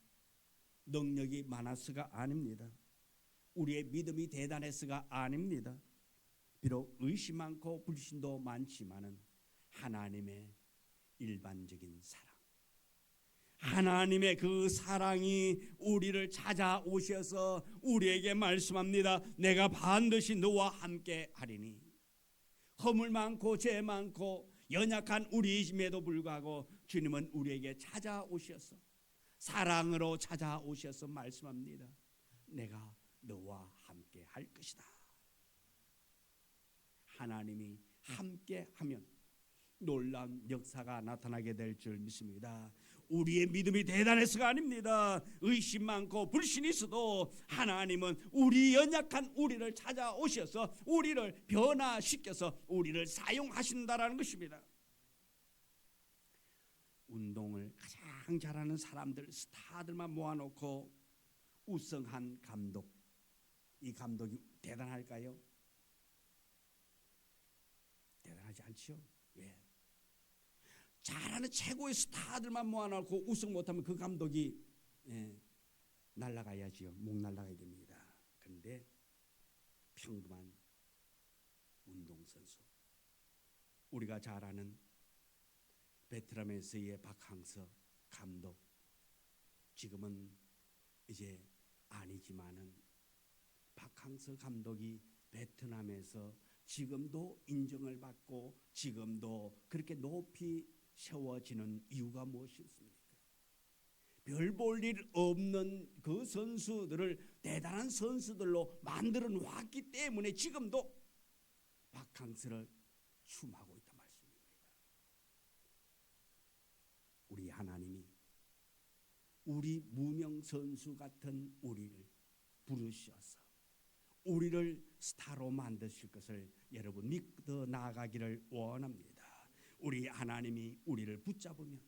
능력이 많아서가 아닙니다. 우리의 믿음이 대단해서가 아닙니다. 비록 의심 많고 불신도 많지만은 하나님의 일반적인 사랑, 하나님의 그 사랑이 우리를 찾아오셔서 우리에게 말씀합니다. 내가 반드시 너와 함께 하리니. 허물 많고 죄 많고 연약한 우리임에도 불구하고 주님은 우리에게 찾아오셔서 사랑으로 찾아오셔서 말씀합니다. 내가 너와 함께 할 것이다. 하나님이 함께 하면 놀라운 역사가 나타나게 될 줄 믿습니다. 우리의 믿음이 대단해서가 아닙니다. 의심 많고 불신이 있어도 하나님은 우리 연약한 우리를 찾아오셔서 우리를 변화시켜서 우리를 사용하신다라는 것입니다. 운동을 가장 잘하는 사람들, 스타들만 모아놓고 우승한 감독, 이 감독이 대단할까요? 대단하지 않죠. 왜? 잘하는 최고의 스타들만 모아놓고 우승 못하면 그 감독이 날아가야지요. 목 날아가야 됩니다. 그런데 평범한 운동선수, 우리가 잘 아는 베트남에서의 박항서 감독, 지금은 이제 아니지만은 박항서 감독이 베트남에서 지금도 인정을 받고 지금도 그렇게 높이 세워지는 이유가 무엇이었습니까? 별 볼 일 없는 그 선수들을 대단한 선수들로 만들어 놓았기 때문에 지금도 박항서를 춤하고 있단 말씀입니다. 우리 하나님이 우리 무명 선수 같은 우리를 부르셔서 우리를 스타로 만드실 것을 여러분 믿어 나아가기를 원합니다. 우리 하나님이 우리를 붙잡으면,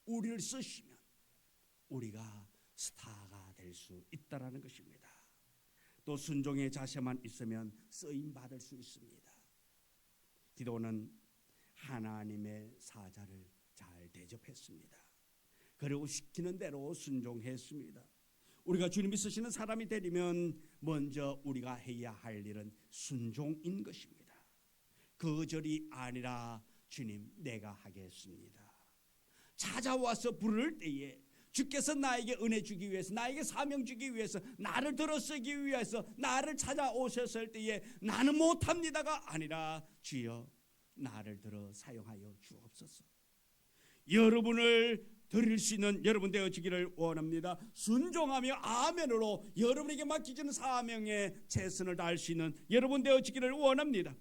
우리를 쓰시면 우리가 스타가 될 수 있다라는 것입니다. 또 순종의 자세만 있으면 쓰임 받을 수 있습니다. 기도는 하나님의 사자를 잘 대접했습니다. 그리고 시키는 대로 순종했습니다. 우리가 주님이 쓰시는 사람이 되려면 먼저 우리가 해야 할 일은 순종인 것입니다. 거절이 아니라 주님 내가 하겠습니다. 찾아와서 부를 때에 주께서 나에게 은혜 주기 위해서, 나에게 사명 주기 위해서, 나를 들어 쓰기 위해서 나를 찾아오셨을 때에 나는 못합니다가 아니라 주여 나를 들어 사용하여 주옵소서. 여러분을 드릴 수 있는 여러분 되어지기를 원합니다. 순종하며 아멘으로 여러분에게 맡겨지는 사명에 최선을 다할 수 있는 여러분 되어지기를 원합니다.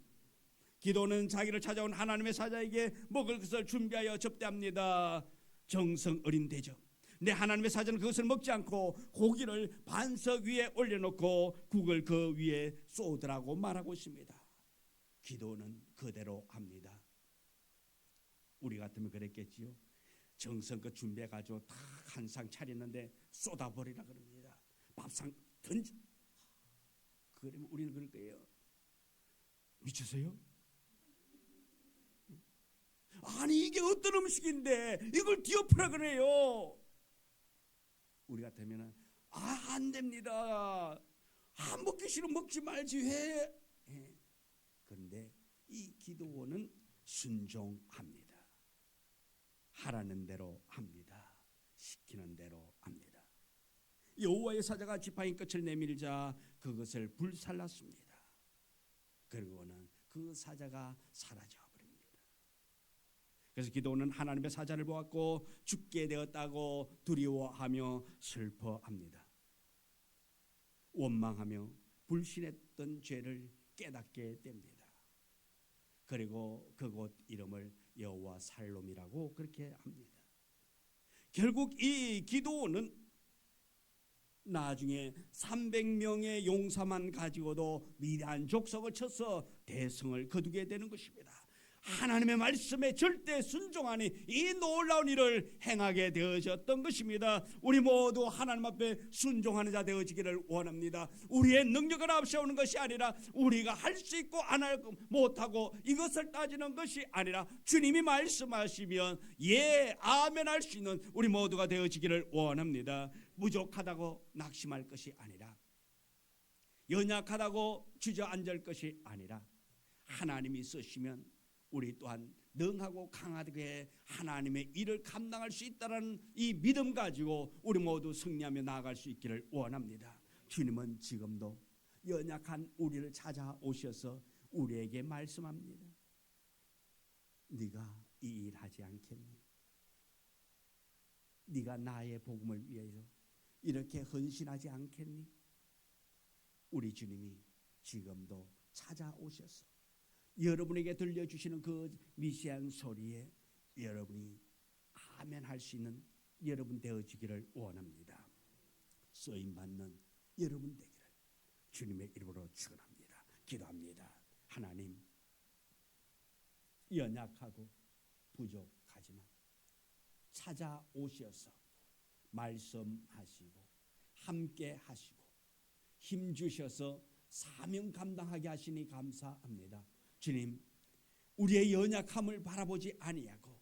기도는 자기를 찾아온 하나님의 사자에게 먹을 것을 준비하여 접대합니다. 정성 어린 대접. 내 하나님의 사자는 그것을 먹지 않고 고기를 반석 위에 올려놓고 국을 그 위에 쏟으라고 말하고 있습니다. 기도는 그대로 합니다. 우리 같으면 그랬겠지요. 정성껏 준비해가지고 다 한 상 차렸는데 쏟아버리라 그럽니다. 밥상 던져. 그러면 우리는 그럴 거예요. 미쳤어요? 아니 이게 어떤 음식인데 이걸 뒤엎으라 그래요. 우리 같으면 안 됩니다. 안 먹기 싫으면 먹지 말지 왜? 그런데 이 기도원은 순종합니다. 하라는 대로 합니다. 시키는 대로 합니다. 여호와의 사자가 지팡이 끝을 내밀자 그것을 불살랐습니다. 그리고는 그 사자가 사라져 버립니다. 그래서 기도는 하나님의 사자를 보았고 죽게 되었다고 두려워하며 슬퍼합니다. 원망하며 불신했던 죄를 깨닫게 됩니다. 그리고 그곳 이름을 여호와 살롬이라고 그렇게 합니다. 결국 이 기도는 나중에 300명의 용사만 가지고도 위대한 족속을 쳐서 대성을 거두게 되는 것입니다. 하나님의 말씀에 절대 순종하니 이 놀라운 일을 행하게 되어졌던 것입니다. 우리 모두 하나님 앞에 순종하는 자 되어지기를 원합니다. 우리의 능력을 앞세우는 것이 아니라 우리가 할 수 있고 안 할 못하고 이것을 따지는 것이 아니라 주님이 말씀하시면 예 아멘 할 수 있는 우리 모두가 되어지기를 원합니다. 부족하다고 낙심할 것이 아니라 연약하다고 주저앉을 것이 아니라 하나님이 쓰시면 우리 또한 능하고 강하게 하나님의 일을 감당할 수 있다는 이 믿음 가지고 우리 모두 승리하며 나아갈 수 있기를 원합니다. 주님은 지금도 연약한 우리를 찾아오셔서 우리에게 말씀합니다. 네가 이 일 하지 않겠니? 네가 나의 복음을 위해서 이렇게 헌신하지 않겠니? 우리 주님이 지금도 찾아오셔서 여러분에게 들려주시는 그 미세한 소리에 여러분이 아멘 할 수 있는 여러분 되어지기를 원합니다. 쓰임받는 여러분 되기를 주님의 이름으로 축원합니다. 기도합니다. 하나님, 연약하고 부족하지만 찾아오셔서 말씀하시고 함께 하시고 힘주셔서 사명 감당하게 하시니 감사합니다. 주님, 우리의 연약함을 바라보지 아니하고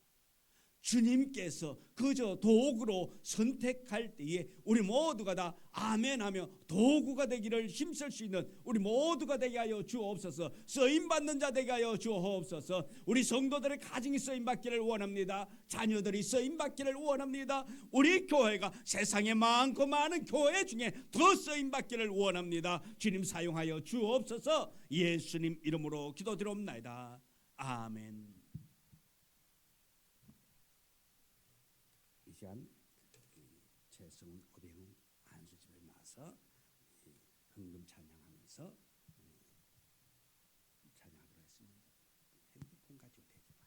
주님께서 그저 도구로 선택할 때에 우리 모두가 다 아멘하며 도구가 되기를 힘쓸 수 있는 우리 모두가 되게 하여 주옵소서. 쓰임받는 자 되게 하여 주옵소서. 우리 성도들의 가정이 쓰임받기를 원합니다. 자녀들이 쓰임받기를 원합니다. 우리 교회가 세상에 많고 많은 교회 중에 더 쓰임받기를 원합니다. 주님 사용하여 주옵소서. 예수님 이름으로 기도드리옵나이다. 아멘. 이 시간 최승훈 오대훈 안수집에 나와서 헌금 찬양하면서 찬양하도록 했습니다. 핸드폰 가지고 되지 마.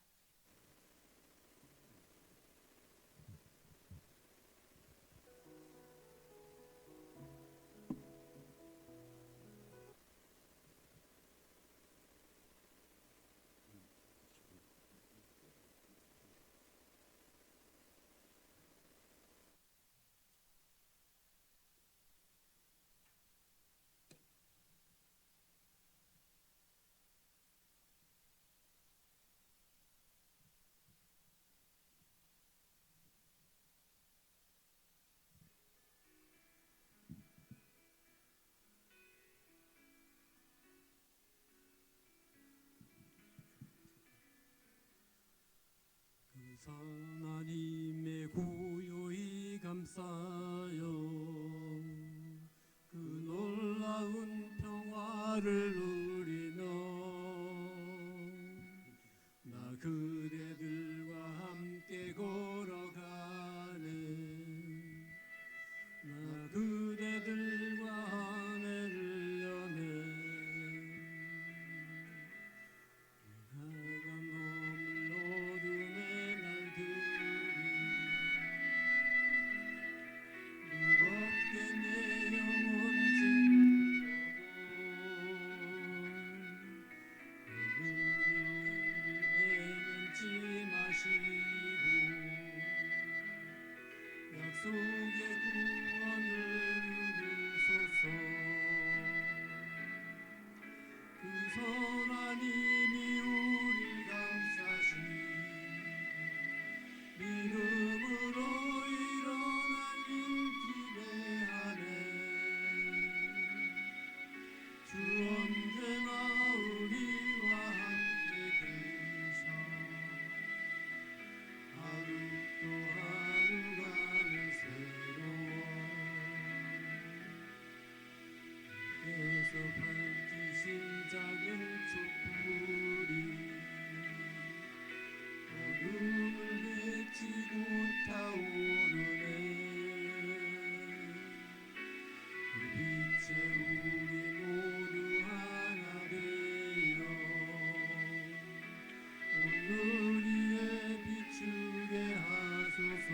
하나님의 고요히 감싸요 그 놀라운 평화를 누리며 나 그대들과 함께 걸어가네 나 그대들과 하늘을 여네 약속의 구원을 이루소서 그 선하님이 우리 감싸시 믿음으로 일어날 일 기대하네 주 언제나 우리와 함께 계셔 하루 또 하루가 새로워 에서 밝히신 작은 촛불이 어둠을 비치고 타오르네 그 빛에 우리 모두 하나 되어 오늘 위에 비추게 하소서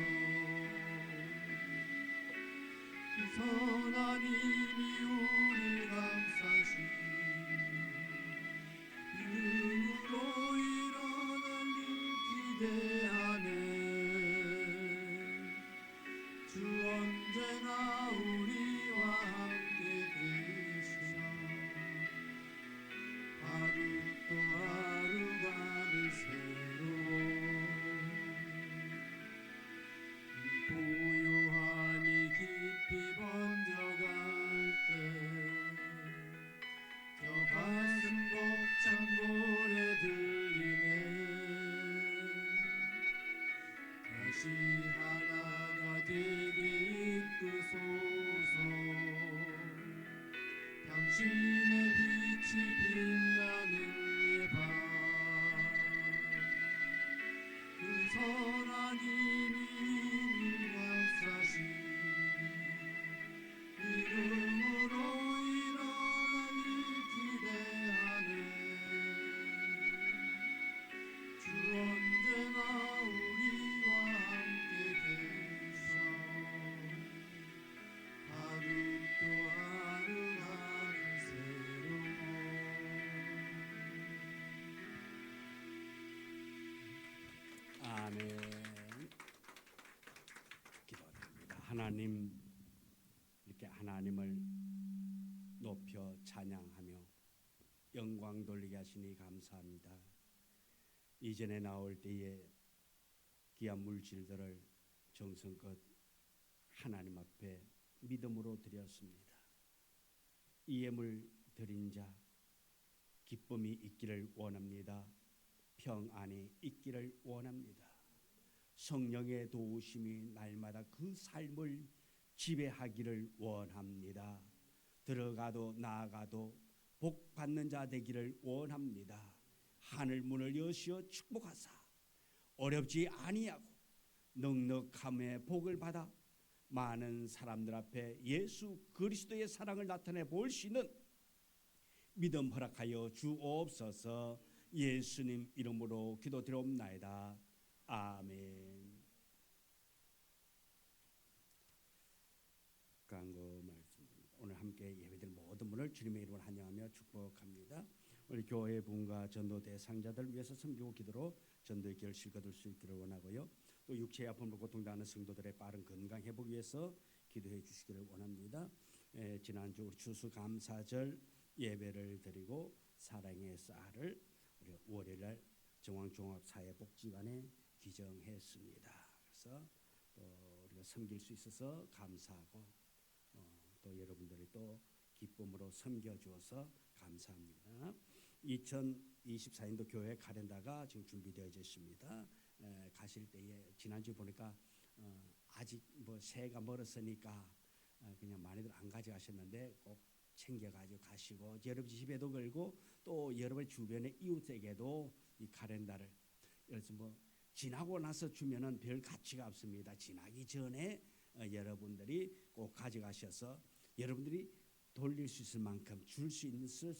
그 선하님이 우리 감싸시 이름으로 일어날 일 기대하네 주 언제나 우리와 함께 계시사 하루 또 하루가 늘 새로워 고요함이 깊이 번져갈 때 저 가슴 벅찬 노래 들리네 하나님 이렇게 하나님을 높여 찬양하며 영광 돌리게 하시니 감사합니다. 이전에 나올 때에 귀한 물질들을 정성껏 하나님 앞에 믿음으로 드렸습니다. 이 예물 드린 자 기쁨이 있기를 원합니다. 평안이 있기를 원합니다. 성령의 도우심이 날마다 그 삶을 지배하기를 원합니다. 들어가도 나아가도 복 받는 자 되기를 원합니다. 하늘 문을 여시어 축복하사 어렵지 아니하고 넉넉함의 복을 받아 많은 사람들 앞에 예수 그리스도의 사랑을 나타내 볼 수 있는 믿음 허락하여 주옵소서. 예수님 이름으로 기도드리옵나이다. 아멘. 광고 말씀드립니다. 오늘 함께 예배드린 모든 분을 주님의 이름으로 환영하며 축복합니다. 우리 교회 분과 전도 대상자들 위해서 섬기고 기도로 전도의 길을 실거둘 수 있기를 원하고요. 또 육체의 아픔으로 고통당하는 성도들의 빠른 건강 회복 위해서 기도해 주시기를 원합니다. 지난주 우리 추수감사절 예배를 드리고 사랑의 쌀을 우리 월요일날 정왕종합사회복지관에 기정했습니다. 그래서 또 우리가 섬길 수 있어서 감사하고 또 여러분들이 또 기쁨으로 섬겨주어서 감사합니다. 2024년도 교회 카렌다가 지금 준비되어져 있습니다. 가실 때에 지난주 보니까 아직 뭐 새해가 멀었으니까 그냥 많이들 안 가져가셨는데 꼭 챙겨가지고 가시고 여러분 집에도 걸고 또 여러분 주변의 이웃에게도 이 카렌다를 그래서 뭐 지나고 나서 주면은 별 가치가 없습니다. 지나기 전에 여러분들이 꼭 가져가셔서 여러분들이 돌릴 수 있을 만큼 줄 수 있을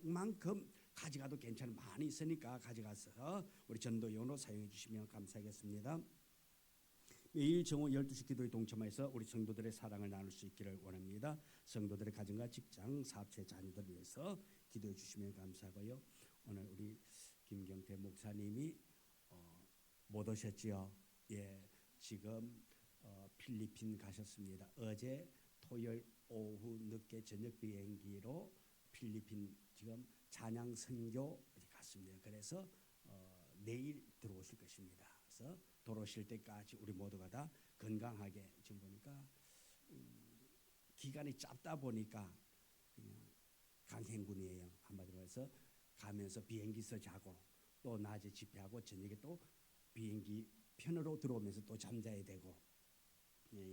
만큼 가져가도 괜찮은 많이 있으니까 가져가서 우리 전도용으로 사용해 주시면 감사하겠습니다. 매일 정오 12시 기도에 동참해서 우리 성도들의 사랑을 나눌 수 있기를 원합니다. 성도들의 가정과 직장, 사업체, 자녀들 위해서 기도해 주시면 감사하고요. 오늘 우리 김경태 목사님이 못 오셨지요. 예, 지금 필리핀 가셨습니다. 어제 토요일 오후 늦게 저녁 비행기로 필리핀 지금 찬양 선교 갔습니다. 그래서 내일 들어오실 것입니다. 그래서 돌아오실 때까지 우리 모두가 다 건강하게 지금 보니까 기간이 짧다 보니까 그냥 강행군이에요. 한마디로 해서 가면서 비행기에서 자고 또 낮에 집회하고 저녁에 또 비행기 편으로 들어오면서 또 잠자야 되고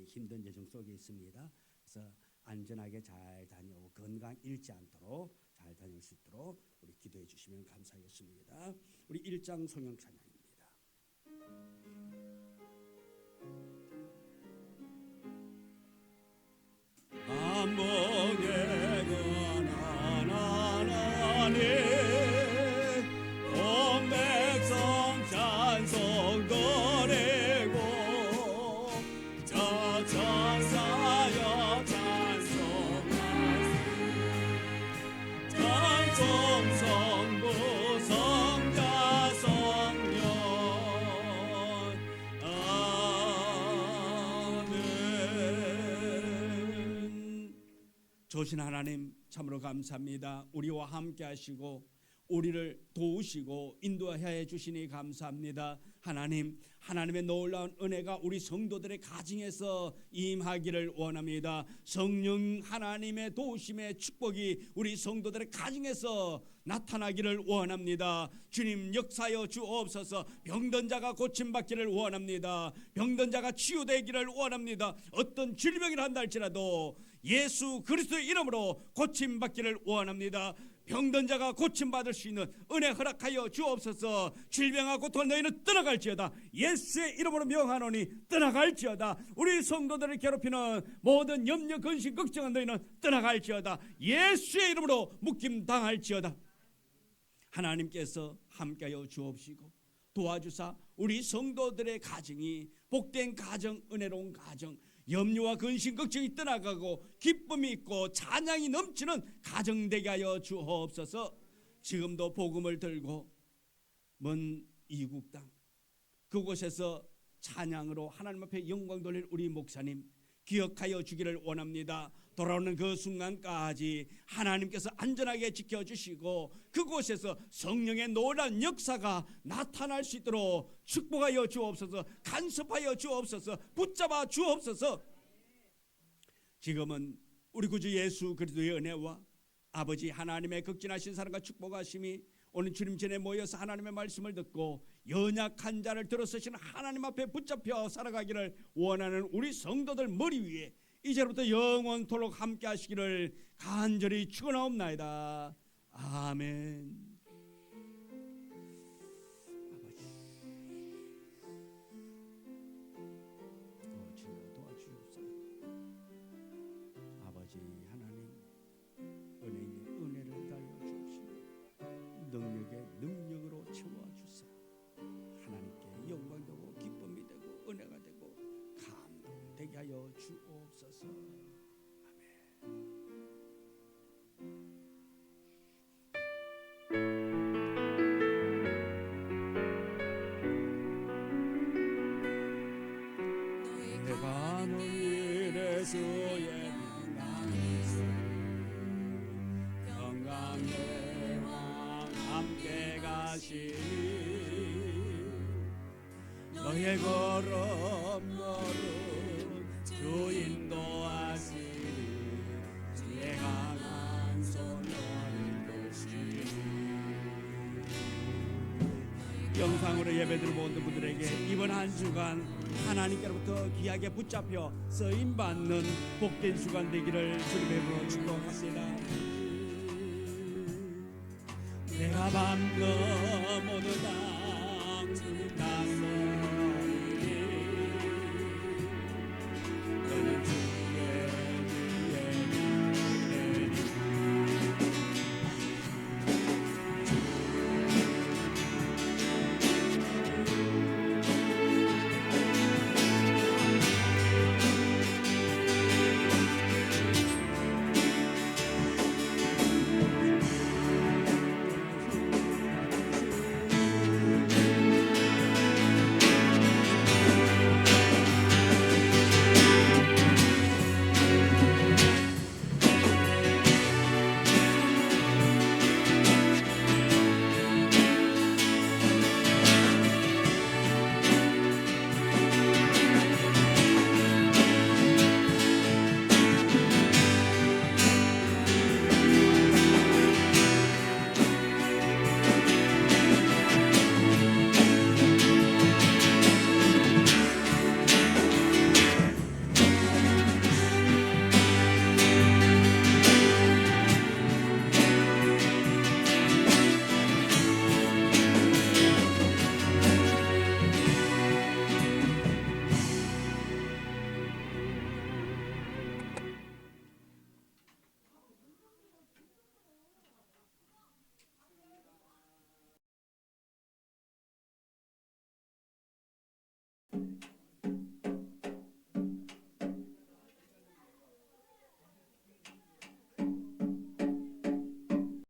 힘든 여정 속에 있습니다. 그래서 안전하게 잘 다녀오고 건강 잃지 않도록 잘 다닐 수 있도록 우리 기도해 주시면 감사하겠습니다. 우리 1장 성령 찬양입니다. 남북에 권한 하나님 온 백성 찬송 드리고 저 천사여 찬송하시 찬송 성부 성자 성령 아멘. 조신 하나님 참으로 감사합니다. 우리와 함께 하시고 우리를 도우시고 인도하여 주시니 감사합니다. 하나님, 하나님의 놀라운 은혜가 우리 성도들의 가정에서 임하기를 원합니다. 성령 하나님의 도우심의 축복이 우리 성도들의 가정에서 나타나기를 원합니다. 주님 역사여 주옵소서. 병든 자가 고침받기를 원합니다. 병든 자가 치유되기를 원합니다. 어떤 질병이라 한다 할지라도 예수 그리스도의 이름으로 고침받기를 원합니다. 병든 자가 고침받을 수 있는 은혜 허락하여 주옵소서. 질병하고 고통 너희는 떠나갈지어다. 예수의 이름으로 명하노니 떠나갈지어다. 우리 성도들을 괴롭히는 모든 염려 근심 걱정한 너희는 떠나갈지어다. 예수의 이름으로 묶임 당할지어다. 하나님께서 함께하여 주옵시고 도와주사 우리 성도들의 가정이 복된 가정, 은혜로운 가정, 염려와 근심 걱정이 떠나가고 기쁨이 있고 찬양이 넘치는 가정 되게 하여 주옵소서. 지금도 복음을 들고 먼 이국 땅 그곳에서 찬양으로 하나님 앞에 영광 돌릴 우리 목사님 기억하여 주기를 원합니다. 돌아오는 그 순간까지 하나님께서 안전하게 지켜주시고 그곳에서 성령의 놀라운 역사가 나타날 수 있도록 축복하여 주옵소서. 간섭하여 주옵소서. 붙잡아 주옵소서. 지금은 우리 구주 예수 그리스도의 은혜와 아버지 하나님의 극진하신 사랑과 축복하심이 오늘 주님 전에 모여서 하나님의 말씀을 듣고 연약한 자를 들어서시는 하나님 앞에 붙잡혀 살아가기를 원하는 우리 성도들 머리 위에 이제부터 영원토록 함께 하시기를 간절히 축원하옵나이다. 아멘. 아버지 도와주옵소서. 아버지 하나님 은혜에 은혜를 달려 주옵시고 능력에 능력으로 채워주사 하나님께 영광이 되고 기쁨이 되고 은혜가 되고 감동되게 하여 주옵소서. 아멘. 내가 너희를 주의 평강의 왕 함께 가시니 너의 걸음 주 인도하시니 주의 강한 손 너를 드시니. 영상으로 예배드리는 모든 분들에게 이번 한 주간 하나님께로부터 귀하게 붙잡혀 쓰임받는 복된 주간 되기를 주님의 이름으로 축복합니다. 내가 밤 넘어도다